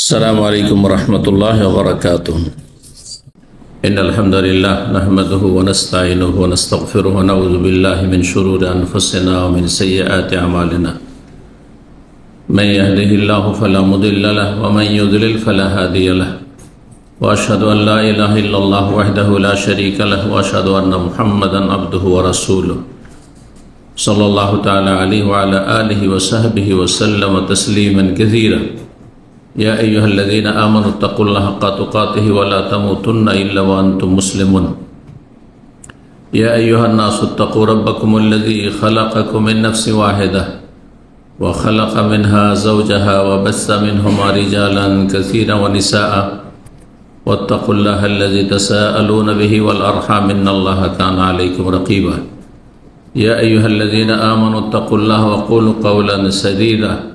السلام عليكم ورحمة الله وبركاته. إن الحمد لله نحمده ونستعينه ونستغفره ونعوذ بالله من شرور أنفسنا ومن سيئات أعمالنا. من يهده الله فلا مضل له ومن يضلل فلا هادي له. وأشهد أن لا إله إلا الله وحده لا شريك له وأشهد أن محمدا عبده ورسوله صلى الله تعالى عليه وعلى آله وصحبه وسلم تسليما كثيرا. يا أيها الذين آمنوا اتقوا الله حق تقاته ولا تموتن إلا وأنتم مسلمون. يا أيها الناس اتقوا ربكم الذي خلقكم من نفس واحدة وخلق منها زوجها وبث منهما رجالا كثيرا ونساء واتقوا الله الذي تساءلون به والأرحام إن الله كان عليكم رقيبا. يا أيها الذين آمنوا اتقوا الله وقولوا قولا سديدا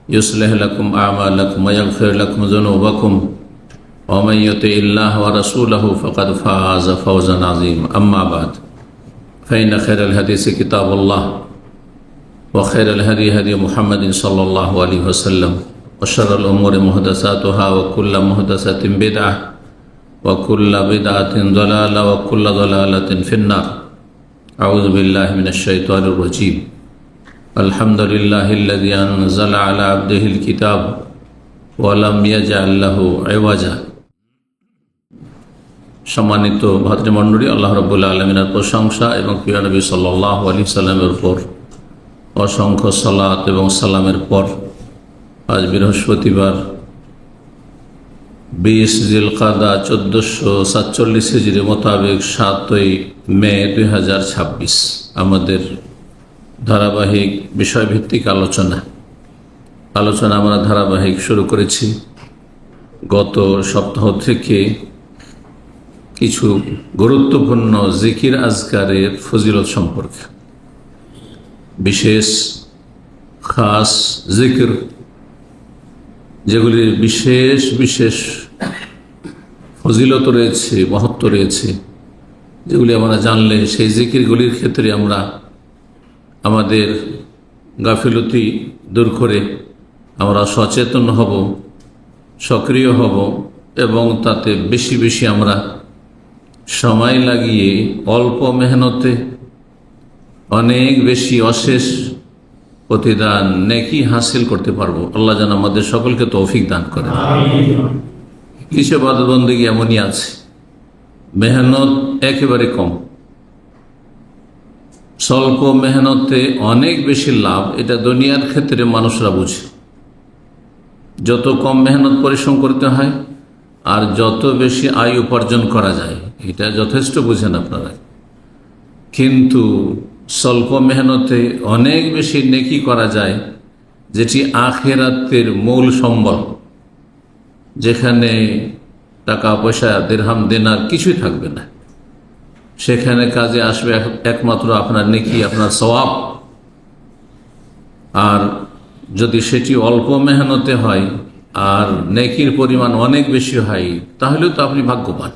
يصلح لكم أعمالكم ويغفر لكم ذنوبكم ومن يطع الله ورسوله فقد فاز فوزا عظيما. أما بعد فإن خير الحديث كتاب الله وخير الهدي هدي محمد صلى الله عليه وسلم وشر الأمور محدثاتها وكل محدثة بدعة وكل بدعة ضلالة وكل ضلالة في النار. أعوذ بالله من الشيطان الرجيم. الحمد لله الذي أنزل على عبده الكتاب ولم يجعل له عوجا. সম্মানিত ভাতৃমণ্ডলী, আল্লাহ রাব্বুল আলামিনের প্রশংসা এবং প্রিয় নবী সাল্লাল্লাহু আলাইহি সাল্লামের উপর অসংখ্য সালাত এবং সালামের পর আজ বৃহস্পতিবার 20 জিলকাদা 1447 হিজরি মোতাবেক 7 মে 2026 আমাদের ধারাবাহিক বিষয়ভিত্তিক আলোচনা আমরা ধারাবাহিক শুরু করেছি। গত সপ্তাহ থেকে কিছু গুরুত্বপূর্ণ জিকির আজকারের ফজিলত সম্পর্কে, বিশেষ খাস জিকির যেগুলির বিশেষ বিশেষ ফজিলত রয়েছে, মহত্ব রয়েছে, যেগুলি আমরা জানলে সেই জিকিরগুলির ক্ষেত্রে আমরা আমাদের গাফিলতি দূর করে আমরা সচেতন হব, সক্রিয় হব এবং তাতে বেশি বেশি আমরা সময় লাগিয়ে অল্প মেহনতে অনেক বেশি অশেষ প্রতিদান নেকি হাসিল করতে পারবো। আল্লাহ যেন আমাদের সকলকে তৌফিক দান করে। কিছু ইবাদত বন্দেগী এমনই আছে মেহনত একেবারে কম, স্বল্প মেহনতে অনেক বেশি লাভ। এটা দুনিয়ার ক্ষেত্রে মানুষরা বুঝে, যত কম মেহনত পরিশ্রম করতে হয় আর যত বেশি আয় উপার্জন করা যায় এটা যথেষ্ট বুঝেন আপনারা। কিন্তু স্বল্প মেহনতে অনেক বেশি নেকি করা যায়, যেটি আখিরাতের মূল সম্বল, যেখানে টাকা পয়সা দিরহাম দিনার কিছুই থাকবে না, সেখানে কাজে আসবে একমাত্র আপনার নেকি, আপনার সওয়াব। আর যদি সেটি অল্প মেহনতে হয় আর নেকির পরিমাণ অনেক বেশি হয়, তাহলেও তো আপনি ভাগ্যবান।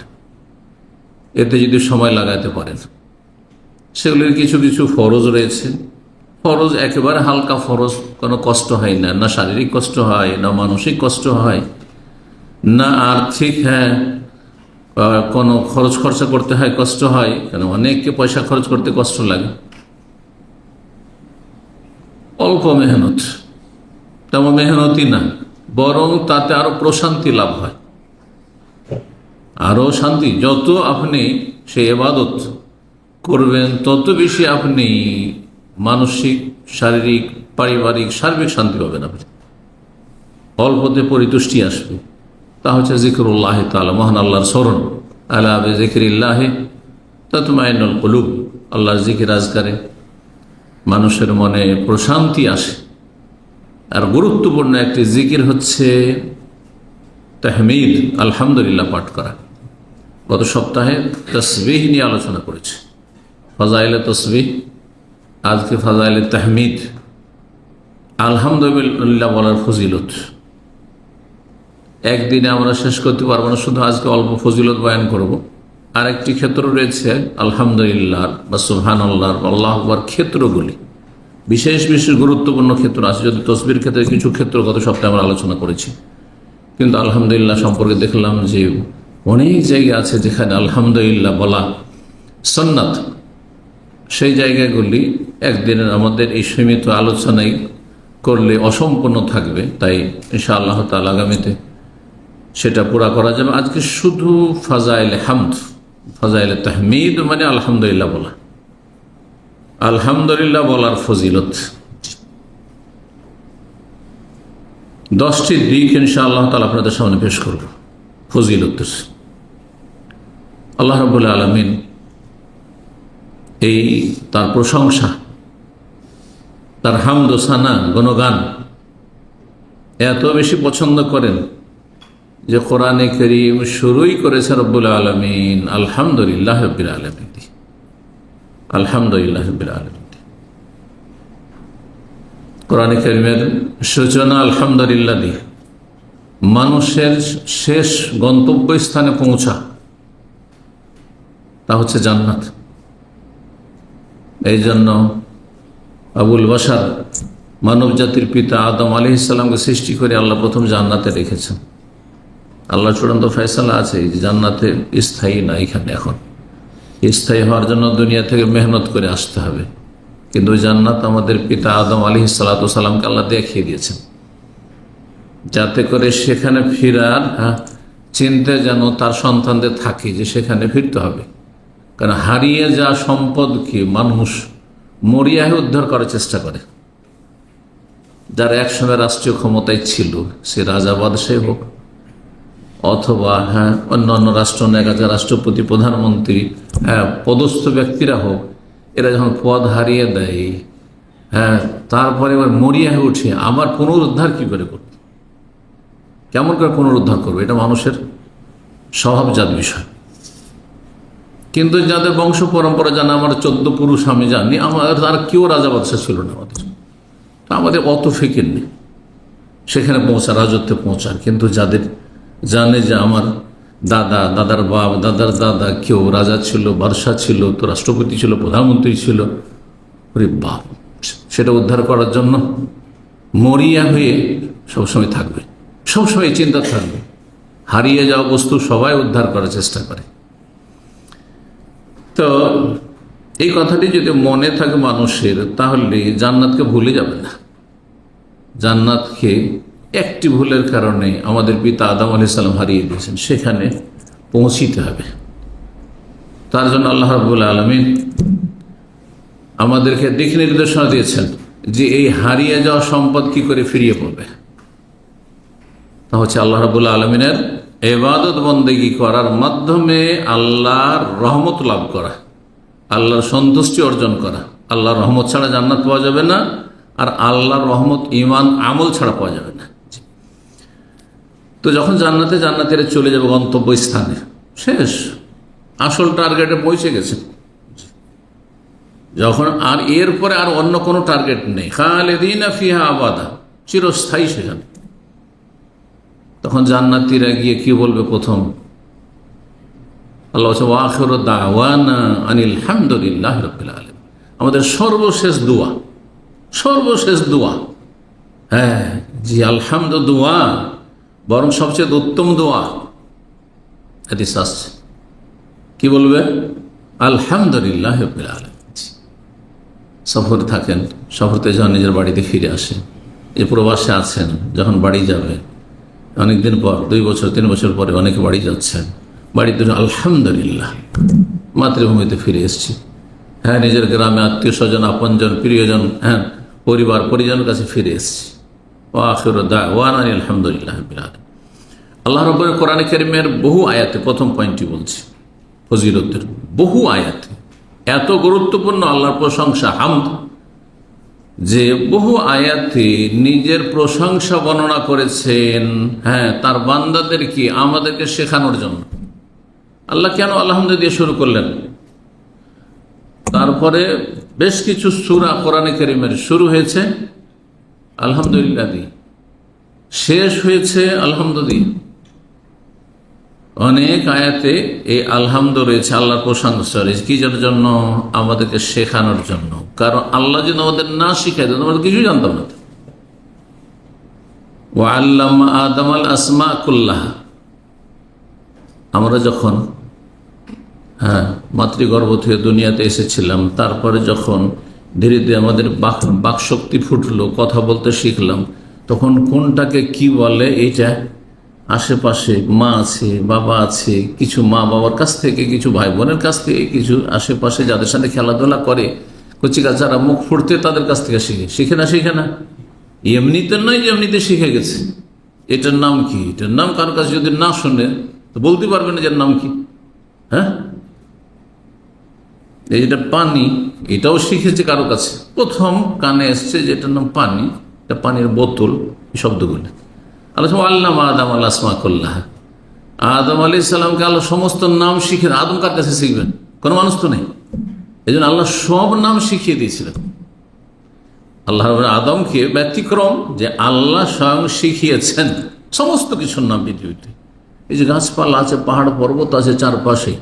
এতে যদি সময় লাগাতে পারেন। সেগুলির কিছু কিছু ফরজ রয়েছে। ফরজ একেবারে হালকা ফরজ, কোনো কষ্ট হয় না, না শারীরিক কষ্ট হয়, না মানসিক কষ্ট হয়, না আর্থিক কোনো খরচ খরচা করতে হয় কষ্ট হয়, কেন অনেককে পয়সা খরচ করতে কষ্ট লাগে। অল্প মেহনত, তেমন মেহনতই না, বরং তাতে আরো প্রশান্তি লাভ হয়, আরো শান্তি। যত আপনি সেই ইবাদত করবেন তত বেশি আপনি মানসিক, শারীরিক, পারিবারিক, সার্বিক শান্তি পাবেন। আপনি অল্পতে পরিতুষ্টি আসবে। তা হচ্ছে জিকরুল্লাহ তাআলা, মহান আল্লাহর স্মরণ। আলা বিযিকরিল্লাহি তাতমাইন্নুল কুলুব। আল্লাহর জিকির আজকারে মানুষের মনে প্রশান্তি আসে। আর গুরুত্বপূর্ণ একটি জিকির হচ্ছে তাহমিদ, আলহামদুলিল্লাহ পাঠ করা। গত সপ্তাহে তাসবিহ নিয়ে আলোচনা করেছি, ফাজাইলে তাসবিহ। আজকে ফাজাইলে তাহমিদ, আলহামদুলিল্লাহ বলার ফজিলত। একদিনে আমরা শেষ করতে পারবো না, শুধু আজকে অল্প ফজিলত বয়ান করব। আরেকটি ক্ষেত্র রয়েছে আলহামদুলিল্লাহ বা সুবহানাল্লাহ, আল্লাহু আকবার ক্ষেত্রগুলি, বিশেষ বিশেষ গুরুত্বপূর্ণ ক্ষেত্র আছে। যদি তসবির ক্ষেত্রে কিছু ক্ষেত্র গত সপ্তাহে আমরা আলোচনা করেছি, কিন্তু আলহামদুলিল্লাহ সম্পর্কে দেখলাম যে অনেক জায়গা আছে যেখানে আলহামদুলিল্লাহ বলা সুন্নাত। সেই জায়গাগুলি একদিনের আমাদের এই সীমিত আলোচনায় করলে অসম্পূর্ণ থাকবে, তাই ইনশাআল্লাহ তাআলা আগামীতে সেটা পুরা করা যাবে। আজকে শুধু ফাজাইল হামদ, ফাজাইল তাহমিদ মানে আলহামদুলিল্লাহ বলা, আলহামদুলিল্লাহ বলার ফজিলত 10টি দিক ইনশাআল্লাহ তাআলা আপনাদের সামনে পেশ করব। ফজিলত আল্লাহ রাব্বুল আলামিন এই তার প্রশংসা, তার হামদ ও সানা গুণগান এত বেশি পছন্দ করেন যে কোরআনে কারীম শুরুই করেছে রব্বুল আলামিন আলহামদুলিল্লাহ রাব্বিল আলামিন, আলহামদুলিল্লাহ রাব্বিল আলামিন। কোরআনে কারীমের সূচনা আলহামদুলিল্লাহ দিয়ে মানুষের শেষ গন্তব্যস্থানে পৌঁছা, তা হচ্ছে জান্নাত। এই জন্য আবুল বাশার মানব জাতির পিতা আদম আলাইহিস সালামকে সৃষ্টি করে আল্লাহ প্রথম জান্নাতে রেখেছেন। আল্লাহ চূড়ান্ত ফয়সালা আছে যে জান্নাতে স্থায়ী না, এখানে এখন স্থায়ী হওয়ার জন্য দুনিয়া থেকে মেহনত করে আসতে হবে। কিন্তু জান্নাত আমাদের পিতা আদম আলাইহিস সালাতু সালামকে আল্লাহ দেখিয়ে দিয়েছেন, যাতে করে সেখানে ফিরার চিন্তা যেন তার সন্তানদের থাকে যে সেখানে ফিরতে হবে। কারণ হারিয়ে যা সম্পদকে মানুষ মরিয়ায় উদ্ধার করার চেষ্টা করে। যারা একসময় রাষ্ট্রীয় ক্ষমতায় ছিল, সে রাজা বাদশাহ হোক অথবা অন্যান্য রাষ্ট্রনায়ক, রাষ্ট্রপতি, প্রধানমন্ত্রী, পদস্থ ব্যক্তিরা হোক, এরা যখন পদ হারিয়ে দেয়, তারপরে এবার মরিয়া হয়ে উঠে আবার পুনরুদ্ধার কি করে করবে, কেমন করে পুনরুদ্ধার করবে, এটা মানুষের স্বভাবজাত বিষয়। কিন্তু যাদের বংশ পরম্পরা জানা, আমার 14 পুরুষ আমি জানি, আমাদের আর কেউ রাজা বাদশাহ ছিল না, আমাদের অত ফিকির নেই সেখানে পৌঁছা, রাজত্বে পৌঁছার। কিন্তু যাদের জানে যে আমার দাদা, দাদার বাপ, দাদার দাদা কেউ রাজা ছিল, বাদশাহ ছিল, তো রাষ্ট্রপতি ছিল, প্রধানমন্ত্রী ছিল, ওরে বাপ, সেটা উদ্ধার করার জন্য মরিয়া হয়ে সবসময় থাকবে, সবসময় চিন্তা থাকবে। হারিয়ে যাওয়া বস্তু সবাই উদ্ধার করার চেষ্টা করে। তো এই কথাটি যদি মনে থাকে মানুষের, তাহলে জান্নাতকে ভুলে যাবে না। জান্নাতকে একটি ভুলের কারণে আমাদের পিতা আদম আলাইহিস সালাম হারিয়ে দিয়েছেন, সেখানে পৌঁছিতে হবে। তার জন্য আল্লাহ রাব্বুল আলামিন আমাদেরকে দিক নির্দেশনা দিয়েছেন যে এই হারিয়ে যাওয়া সম্পদ কি করে ফিরিয়ে পাবে। তা হচ্ছে আল্লাহ রাব্বুল আলামিনের ইবাদত বন্দেগী করার মাধ্যমে আল্লাহর রহমত লাভ করা, আল্লাহর সন্তুষ্টি অর্জন করা। আল্লাহর রহমত ছাড়া জান্নাত পাওয়া যাবে না, আর আল্লাহর রহমত ঈমান আমল ছাড়া পাওয়া যাবে না। তো যখন জান্নাতেরা চলে যাবে গন্তব্যস্থানে, শেষ, আসল টার্গেটে পৌঁছে গেছে যখন, আর এরপরে আর অন্য কোনো টার্গেট নেই, খালিদিনা ফিহা আবাদা, চিরস্থায়ী সেখানে। তখন জান্নাতীরা গিয়ে কি বলবে? প্রথম আল্লাহ ওয়া আখিরু দাওয়ানা আনিল হামদুলিল্লাহি রাব্বিল আলামিন, আমাদের সর্বশেষ দোয়া, সর্বশেষ দোয়া, জি আলহামদু দোয়া, বরং সবচেয়ে উত্তম দোয়া হাদিস আসছে, কি বলবে? আলহামদুলিল্লাহি রাব্বিল আলামিন। সফরে থাকেন, সফরতে যখন নিজের বাড়িতে ফিরে আসে, এই প্রবাসে আছেন, যখন বাড়ি যাবে অনেকদিন পর, 2 বছর 3 বছর পরে অনেকে বাড়ি যাচ্ছেন, বাড়িতে আলহামদুলিল্লাহ, মাতৃভূমিতে ফিরে এসেছি, নিজের গ্রামে আত্মীয় স্বজন, আপনজন, প্রিয়জন, পরিবার পরিজনের কাছে ফিরে এসেছি। ওয়া আখিরু দাওয়ানা আলহামদুলিল্লাহি রাব্বিল আলামিন। আল্লাহ রাব্বুল কোরআনে কারীমের বহু আয়াতে, প্রথম পয়েন্টটি বলছি, ফজিলতের বহু আয়াতে এত গুরুত্বপূর্ণ আল্লাহর প্রশংসা, হামদ, যে বহু আয়াতে নিজের প্রশংসা বর্ণনা করেছেন, তার বান্দাদেরকে, আমাদেরকে শেখানোর জন্য। আল্লাহ কেন আলহামদুলিল্লাহ দিয়ে শুরু করলেন? তারপরে বেশ কিছু সূরা কোরআনে কারীমের শুরু হয়েছে আলহামদুলিল্লাহ দিয়ে, শেষ হয়েছে আলহামদুলিল্লাহ। অনেক আয়াতে এই আলহামদু রয়েছে, আল্লাহর প্রশংসা রয়েছে। কি জন্য? আমাদেরকে শেখানোর জন্য। কারণ আল্লাহ যদি আমাদের না শিখাই দেন, আমরা কিছুই জানতাম না। ওয়া আল্লামা আদম আল আসমা কুল্লাহা। আমরা যখন মাতৃগর্ভ থেকে দুনিয়াতে এসেছিলাম, তারপরে যখন ধীরে ধীরে আমাদের বাকশক্তি ফুটলো, কথা বলতে শিখলাম, তখন কোনটাকে কি বলে এইটা আশেপাশে মা আছে, বাবা আছে, কিছু মা বাবার কাছ থেকে, কিছু ভাই বোনের কাছ থেকে, কিছু আশেপাশে যাদের সাথে খেলাধুলা করে কচিকাচারা মুখ ফুটতে তাদের কাছ থেকে শিখে না এমনিতে নয় যে এমনিতে শিখে গেছে। এটার নাম কি, এটার নাম কারোর কাছে যদি না শোনে তো বলতে পারবে না যে নাম কি। হ্যাঁ, এই যেটা পানি, এটাও শিখেছে কারো কাছে, প্রথম কানে এসছে যেটার নাম পানি, এটা পানির বোতল, এই শব্দগুলো আল্লামা আদম আল আসমা কুল্লাহা। আদম আলাইহিস সালামকে আল্লাহ সমস্ত নাম শিখে, আদম কার কাছে শিখবেন? কোনো মানুষ তো নেই, এই জন্য আল্লাহ সব নাম শিখিয়ে দিয়েছিলেন। আল্লাহ আদমকে ব্যতিক্রম যে আল্লাহ স্বয়ং শিখিয়েছেন সমস্ত কিছুর নাম পৃথিবীতে। এই যে গাছপালা আছে, পাহাড় পর্বত আছে চারপাশে,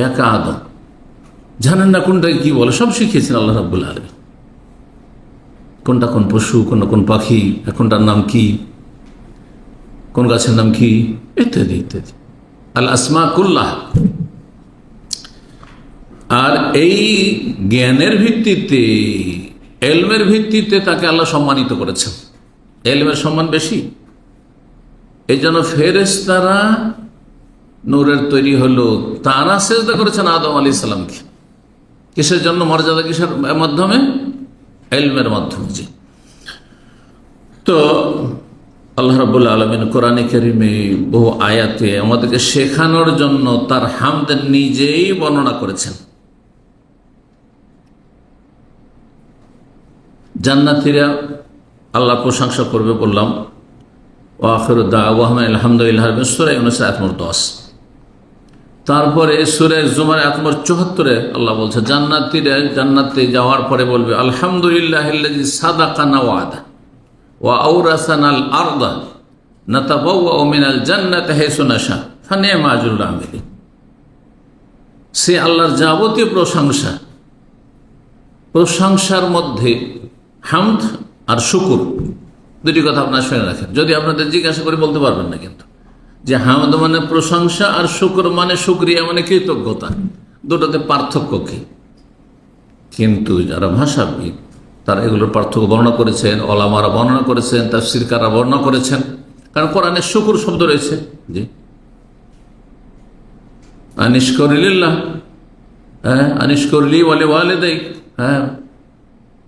একা আদম জানেন না কোনটাকে কি বলে, সব শিখিয়েছেন আল্লাহ রাব্বুল আলামিন। কোনটা কোন পশু, কোন পাখি, কোনটার নাম কি, কোন গাছের নাম কি, ইত্যাদি ইত্যাদি, আল আসমা কুল্লাহ। আর এই জ্ঞানের ভিত্তিতে, এলমের ভিত্তিতে তাকে আল্লাহ সম্মানিত করেছেন। এলমের সম্মান বেশি, এই জন্য ফেরেশতারা নূরের তৈরি হলো, তারা সেজদা করেছেন আদম আলাইহিস সালামকে। কিসের জন্য মর্যাদা, কিসের মাধ্যমে? এলমের মাধ্যমে। জি, তো আল্লাহ রাব্বুল আলামিন কোরআনে কারিমে বহু আয়াতে আমাদেরকে শেখানোর জন্য তার হামদ নিজেই বর্ণনা করেছেন। জান্নাতীরা আল্লাহ প্রশংসা করবে বললাম, ওয়া আখিরু দাওয়াহুম আলহামদুলিল্লাহি রাব্বিল আলামিন, সূরা ইউনূস আয়াত নম্বর 10। তারপরে সূরা জুমার আয়াত নম্বর 74 আল্লাহ বলছে জান্নাতীরা জান্নাতে যাওয়ার পরে বলবে আলহামদুলিল্লাহিল্লাযী সাদাকানা ওয়াদা ওয়া আওরাসানাল আরদা নাতাবাওয়াউ মিনাল জান্নাতি হাইসু নাশা ফানি'মা আজরুল আমিলিন। সে আল্লাহর যাবতীয় প্রশংসার মধ্যে হামদ আর শুকুর, দুটি কথা আপনারা শুনে রাখেন। যদি আপনাদের জিজ্ঞাসা করে বলতে পারবেন না কিন্তু, যে হামদ মানে প্রশংসা আর শুকুর মানে শুকরিয়া মানে কৃতজ্ঞতা, দুটোতে পার্থক্য কি? কিন্তু যারা ভাষাবিদ তারা এগুলোর পার্থক্য বর্ণনা করেছেন, ওলামারা বর্ণনা করেছেন, তাফসীরকাররা বর্ণনা করেছেন। কারণ কোরআনে শুকুর শব্দ রয়েছে, জি, আনিশকুরিল্লাহ, হ্যাঁ, আনিশকুরলি ওয়ালি ওয়ালিদাইক, হ্যাঁ,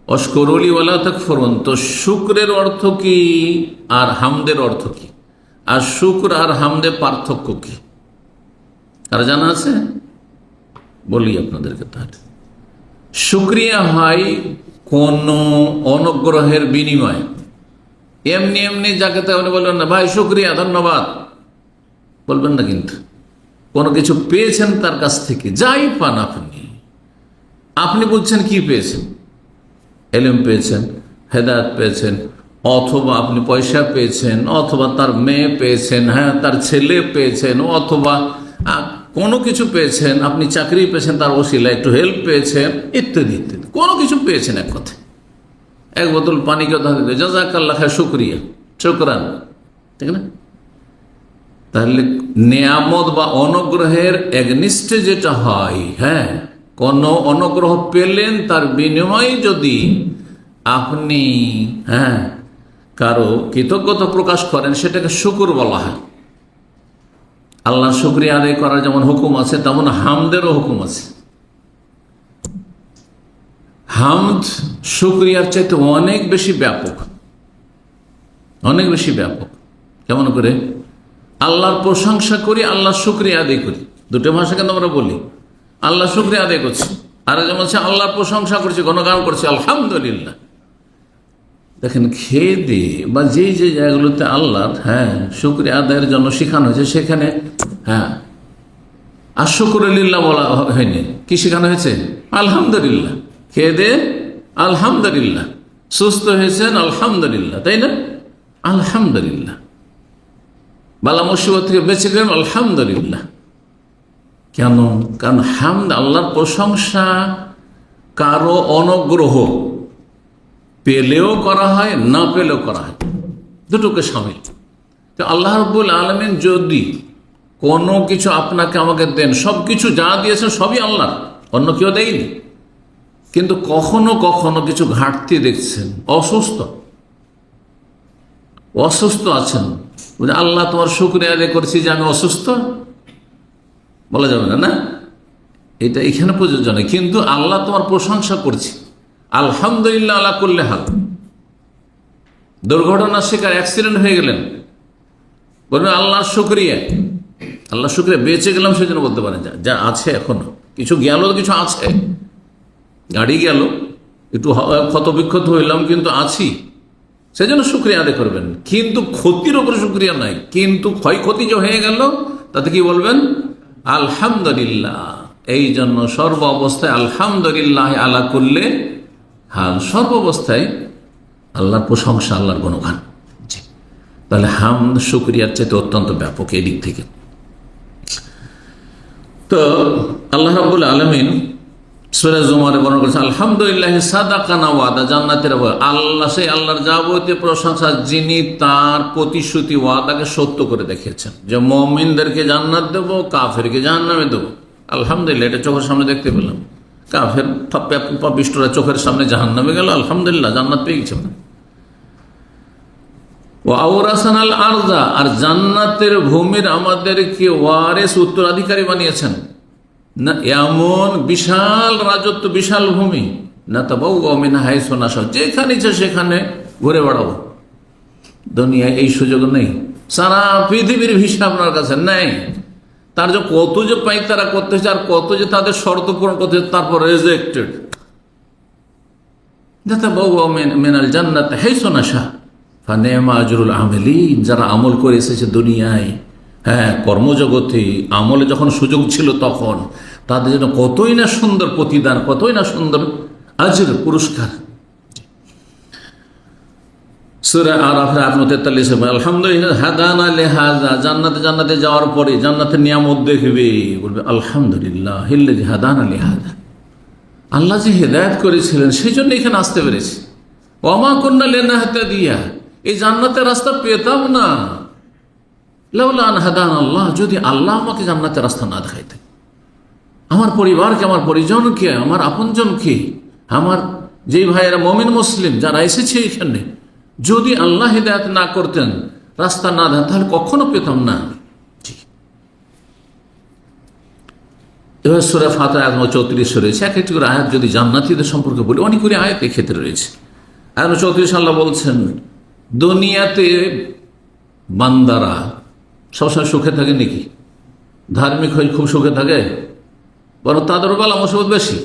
অশকুরুলি ওয়ালা তাকফুরুন। তো শুকরের অর্থ কি আর হামদের অর্থ কি, আর শুকর আর হামদে পার্থক্য কি কারা জানা আছে? বলি আপনাদেরকে। তাহলে শুকরিয়া হয় কোন অনুগ্রহের বিনিময়, এমনি এমনি যাকে তেমনি বলবেন না ভাই শুকরিয়া ধন্যবাদ বলবেন না, কিন্তু কোনো কিছু পেয়েছেন তার কাছ থেকে, যাই পান আপনি বুঝছেন কি পেয়েছেন, এলেম পেয়েছেন, হেদায়েত পেয়েছেন, অথবা আপনি পয়সা পেয়েছেন, অথবা তার মেয়ে পেয়েছেন, হ্যাঁ তার ছেলে পেয়েছেন, অথবা কোনো কিছু পেয়েছেন, আপনি চাকরি পেয়েছেন, তার ওসিলা একটু হেল্প পেয়েছেন, ইত্যাদি ইত্যাদি, কোনো কিছু পেয়েছেন। এক কথা, এক বোতল পানিকে জাযাকাল্লাহ খায় শুকরিয়া, শুকরান, ঠিক না? তাহলে নেয়ামত বা অনুগ্রহের একনিষ্ঠে যেটা হয়, হ্যাঁ, কোন অনুগ্রহ পেলেন তার বিনিময়ে যদি আপনি কারো কৃতজ্ঞতা প্রকাশ করেন, সেটাকে শুকুর বলা হয়। আল্লাহ শুকরিয়া আদায় করার যেমন হুকুম আছে, তেমন হামদেরও হুকুম আছে। হামদ শুকরিয়ার চাইতে অনেক বেশি ব্যাপক, অনেক বেশি ব্যাপক। কেমন করে? আল্লাহর প্রশংসা করি, আল্লাহ শুকরিয়া আদায় করি, দুটো ভাষা কিন্তু আমরা বলি। আল্লাহ শুকরিয়া আদায় করছি, আর যেমন আল্লাহর প্রশংসা করছি, গণগান করছি, আলহামদুলিল্লাহ। দেখেন, খেয়ে দিয়ে বা যে যে জায়গাগুলোতে আল্লাহর শুকরিয়া আদায়ের জন্য শেখানো হয়েছে, সেখানে আশুকুরুলিল্লাহ বলা হয়নি, কি শেখানো হয়েছে? আলহামদুলিল্লাহ। খেয়ে দিয়ে আলহামদুলিল্লাহ, সুস্থ হয়েছেন আলহামদুলিল্লাহ, তাই না? আলহামদুলিল্লাহ। বালা মুসিবত থেকে বেঁচে গেলেন আলহামদুলিল্লাহ। কেন? কারণ হামদ আল্লাহর প্রশংসা কারো অনুগ্রহ পেলেও করা হয়, না পেলেও করা হয়। দুটোকে সামিল। তো আল্লাহ রাব্বুল আলামিন যদি কোনো কিছু আপনাকে আমাকে দেন, সব কিছু যা দিয়েছেন সবই আল্লাহ, অন্য কেউ দেয়নি। কিন্তু কখনো কখনো কিছু ঘাটতি দেখছেন, অসুস্থ আছেন, আল্লাহ তোমার শুকরিয়া আদায় করছি যে আমি অসুস্থ, বলা যাবে না, না এটা এখানে প্রযোজ্য নয়। কিন্তু আল্লাহ তোমার প্রশংসা করছি, আলহামদুলিল্লাহ আলা কুল্লি হাল। দুর্ঘটনার শিকার, অ্যাক্সিডেন্ট হয়ে গেলেন, বলবেন আল্লাহর শুকরিয়া, আল্লাহ শুকরিয়া বেঁচে গেলাম সেজন্য বলতে পারেন যা আছে এখনো। কিছু গেল, কিছু আছে, গাড়ি গেল, একটু ক্ষত বিক্ষত হইলাম, কিন্তু আছি, সেজন্য শুকরিয়া আদায় করবেন। কিন্তু ক্ষতির ওপরে শুকরিয়া নাই, কিন্তু ক্ষয়ক্ষতি যে হয়ে গেল তাতে কি বলবেন? আলহামদুলিল্লাহ। এই জন্য সর্ব অবস্থায় আলহামদুলিল্লাহ আলা কুল্লি হাল, সর্ব অবস্থায় আল্লাহর প্রশংসা, আল্লাহর গুণগান। তাহলে হামদ শুকরিয়ার চাইতে অত্যন্ত ব্যাপক এই দিক থেকে। তো আল্লাহ রাব্বুল আলামিন সূরা জুমারে বর্ণনা করেছেন, আলহামদুলিল্লাহ সাদাকানা ওয়াদা, জান্নাতের আল্লাহ, সেই আল্লাহর যাবতীয় প্রশংসা যিনি তার প্রতিশ্রুতি ওয়াদাকে সত্য করে দেখিয়েছেন, যে মুমিনদেরকে জান্নাত দেব, কাফেরকে জাহান্নামে দেব। আলহামদুলিল্লাহ, এটা চোখের সামনে দেখতে পেলাম। কাফের পাপিষ্ঠরা চোখের সামনে জাহান্নামে গেল, আলহামদুলিল্লাহ জান্নাত পেয়ে গেছে। ওয়াওরাসানাল আরযা, আর জান্নাতের ভূমির আমাদেরকে ওয়ারিস, উত্তরাধিকারী বানিয়েছেন। না এমন বিশাল রাজত্ব, বিশাল ভূমি, না তাবাউওয়া মিন হাইসু নাশা, যেখানে ইচ্ছে সেখানে ঘুরে বেড়াবো। দুনিয়ায় এই সুযোগ নেই, সারা পৃথিবীর ভিসা আপনার কাছে নেই। তার যে কত যে পাইতারা করতে হচ্ছে, আর কত যে তাদের শর্ত পূরণ করতে হচ্ছে, তারপর রেজেক্টেড। না তাবাউওয়া মিনাল জান্নাতি হাইসু নাশা ফানি'মা আজরুল আমিলিন, যারা আমল করে এসেছে দুনিয়ায়, হ্যাঁ কর্মজগতে আমলে যখন সুযোগ ছিল তখন তাদের জন্য কতই না সুন্দর প্রতিদান, কতই না সুন্দর আজর, পুরস্কার। সূরা আরাফের 43 আলহামদুলিল্লাহ হাদানা লিহাযা, জান্নাতে যাওয়ার পরে জান্নাতের নিয়ামত দেখবে, বলবে আলহামদুলিল্লাহ হিল্লাযী হাদানা লিহাযা, আল্লাহ যে হেদায়েত করেছিলেন সেই জন্য এখানে আসতে পেরেছি। ওয়া মা কুন্না লিনাহতাদিয়া, এই জান্নাতের রাস্তা পেতাম না, লাউলা আন হাদানা আল্লাহ, যদি আল্লাহ আমাকে জান্নাতের রাস্তা না দেখাইতেন। আমার পরিবারকে, আমার পরিজনকে, আমার আপনজনকে, আমার যেই ভাইয়েরা মুমিন মুসলিম যারা এসেছে এখানে, যদি আল্লাহ হিদায়াত না করতেন, রাস্তা না দেন, তাহলে কখনো পেতাম না। এবার সূরা ফাতিহা আয়াত 34 রয়েছে। এক একটি করে আয়াত যদি জান্নাতীদের সম্পর্কে বলি, অনেকগুলি আয়াত এই ক্ষেত্রে রয়েছে। আয়াত 34 আল্লাহ বলছেন, দুনিয়াতে বান্দারা সবসময় সুখে থাকে নাকি? ধার্মিক হয়ে খুব সুখে থাকে? বরং তাদের বালা মুসিবত বেশি।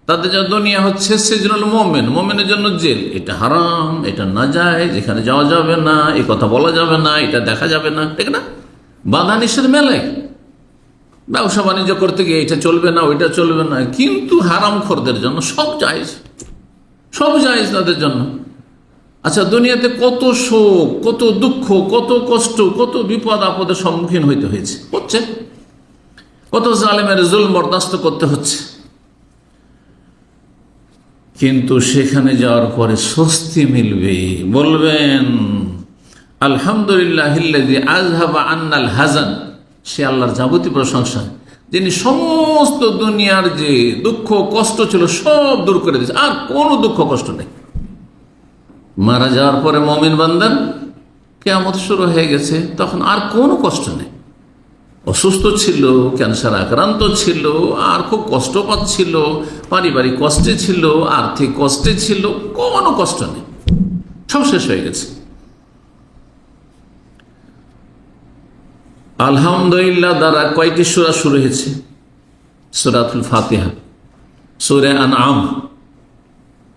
তাদের জন্য দুনিয়া হচ্ছে সিজনুল মুমিন, মুমিনের জন্য জেল। এটা হারাম, এটা নাজায়েজ, এখানে যাওয়া যাবে না, এই কথা বলা যাবে না, এটা দেখা যাবে না, ঠিক না? বাধা নিষেধ মেলায়, ব্যবসা বাণিজ্য করতে গিয়ে এটা চলবে না, ওইটা চলবে না। কিন্তু হারামখোরদের জন্য সব জায়েজ, সব জায়েজ তাদের জন্য। আচ্ছা, দুনিয়াতে কত শোক, কত দুঃখ, কত কষ্ট, কত বিপদ আপদের সম্মুখীন হচ্ছে, কত জালেমের জুলম বরদাস্ত করতে হচ্ছে। কিন্তু সেখানে যাওয়ার পরে স্বস্তি মিলবে, বলবেন আলহামদুলিল্লাহিল্লাযী আযহাবা আন্নাল হাযান, সে আল্লাহর যাবতীয় প্রশংসা যিনি সমস্ত দুনিয়ার যে দুঃখ কষ্ট ছিল সব দূর করে দিয়েছে, আর কোনো দুঃখ কষ্ট নেই। মারা যাওয়ার পরে মুমিন বান্দার কিয়ামত শুরু হয়ে গেছে, তখন আর কোনো কষ্ট নেই। অসুস্থ ছিল, ক্যান্সার আক্রান্ত ছিল, আর খুব কষ্ট পাচ্ছিল, পারিবারিক কষ্টে ছিল, আর্থিক কষ্টে ছিল, কোনো কষ্ট নেই, সব শেষ হয়ে গেছে। আলহামদুলিল্লাহ দ্বারা কয়টি সূরা শুরু হয়েছে? সূরাতুল ফাতিহা, সূরা আনআম,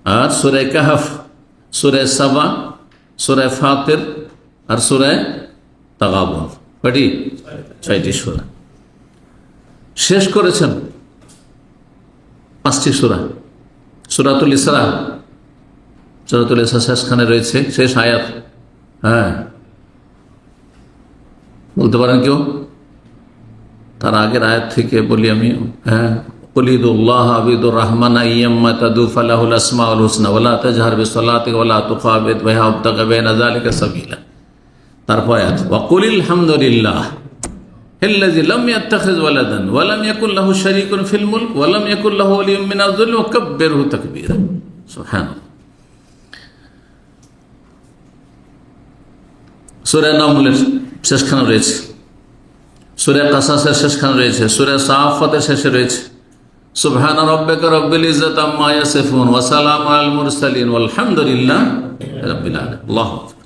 আর সূরা কাহফ, সূরা সাবা, সূরা ফাতির, আর সূরা তাগাবুন। কয়টি? 6টি সূরা শেষ করেছেন। 5টি সূরা, সূরাতুল ইসরা, সূরাতুল ইসরা শেষখানে রয়েছে, শেষ আয়াত। হ্যাঁ, বলতে পারেন কেউ? তার আগের আয়াত থেকে বলি আমি। হ্যাঁ, কুলিদুল্লাহ আবিদুর রহমান আইয়াম্মা তাদু ফালাহুল আসমাউল হুসনা ওয়ালা তাজহার বিসসালাতিকা ওয়ালা তুখাবিত বিহা ওয়াবতাগি বাইনা যালিকা সাবিলা। তারপর আয়াত ওয়াকুলিল হামদুলিল্লাহ আল্লাযী লাম ইয়াত্তাখিয ওয়ালাদান ওয়া লাম ইয়াকুল লাহু শারীকুন ফিল মুলক ওয়া লাম ইয়াকুল লাহু ওয়ালিয়্যুম মিনাজ যুল্লি ওয়া কাব্বিরহু তাকবীরা। সুবহানাল্লাহ। সূরা নামলের শেষখানে রয়েছে, সূরা কাসাসের শেষখানে রয়েছে, সূরা সাফাতের শেষে রয়েছে সুবহানা রাব্বিকা রাব্বিল ইজ্জাতি আম্মা ইয়াসিফুন ওয়া সালামুন আলাল মুরসালিন ওয়ালহামদুলিল্লাহি রাব্বিল আলামিন। আল্লাহু আকবার।